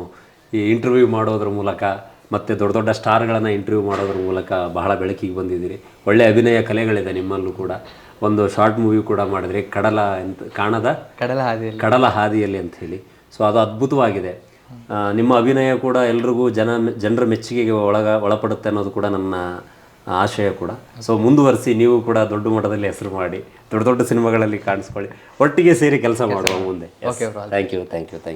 ಈ ಇಂಟರ್ವ್ಯೂ ಮಾಡೋದ್ರ ಮೂಲಕ, ಮತ್ತು ದೊಡ್ಡ ದೊಡ್ಡ ಸ್ಟಾರ್ಗಳನ್ನು ಇಂಟರ್ವ್ಯೂ ಮಾಡೋದ್ರ ಮೂಲಕ ಬಹಳ ಬೆಳಕಿಗೆ ಬಂದಿದ್ದೀರಿ. ಒಳ್ಳೆಯ ಅಭಿನಯ ಕಲೆಗಳಿದೆ ನಿಮ್ಮಲ್ಲೂ ಕೂಡ. ಒಂದು ಶಾರ್ಟ್ ಮೂವಿ ಕೂಡ ಮಾಡಿದ್ರಿ, ಕಡಲ ಹಾದಿಯಲ್ಲಿ ಅಂತ ಹೇಳಿ. ಸೊ ಅದು ಅದ್ಭುತವಾಗಿದೆ. ನಿಮ್ಮ ಅಭಿನಯ ಕೂಡ ಎಲ್ರಿಗೂ ಜನರ ಮೆಚ್ಚುಗೆಗೆ ಒಳಪಡುತ್ತೆ ಅನ್ನೋದು ಕೂಡ ನನ್ನ ಆಶಯ ಕೂಡ. ಸೊ ಮುಂದುವರಿಸಿ, ನೀವು ಕೂಡ ದೊಡ್ಡ ಮಟ್ಟದಲ್ಲಿ ಹೆಸರು ಮಾಡಿ, ದೊಡ್ಡ ದೊಡ್ಡ ಸಿನಿಮಾಗಳಲ್ಲಿ ಕಾಣಿಸ್ಕೊಳ್ಳಿ, ಒಟ್ಟಿಗೆ ಸೇರಿ ಕೆಲಸ ಮಾಡುವ ಮುಂದೆ. Thank you.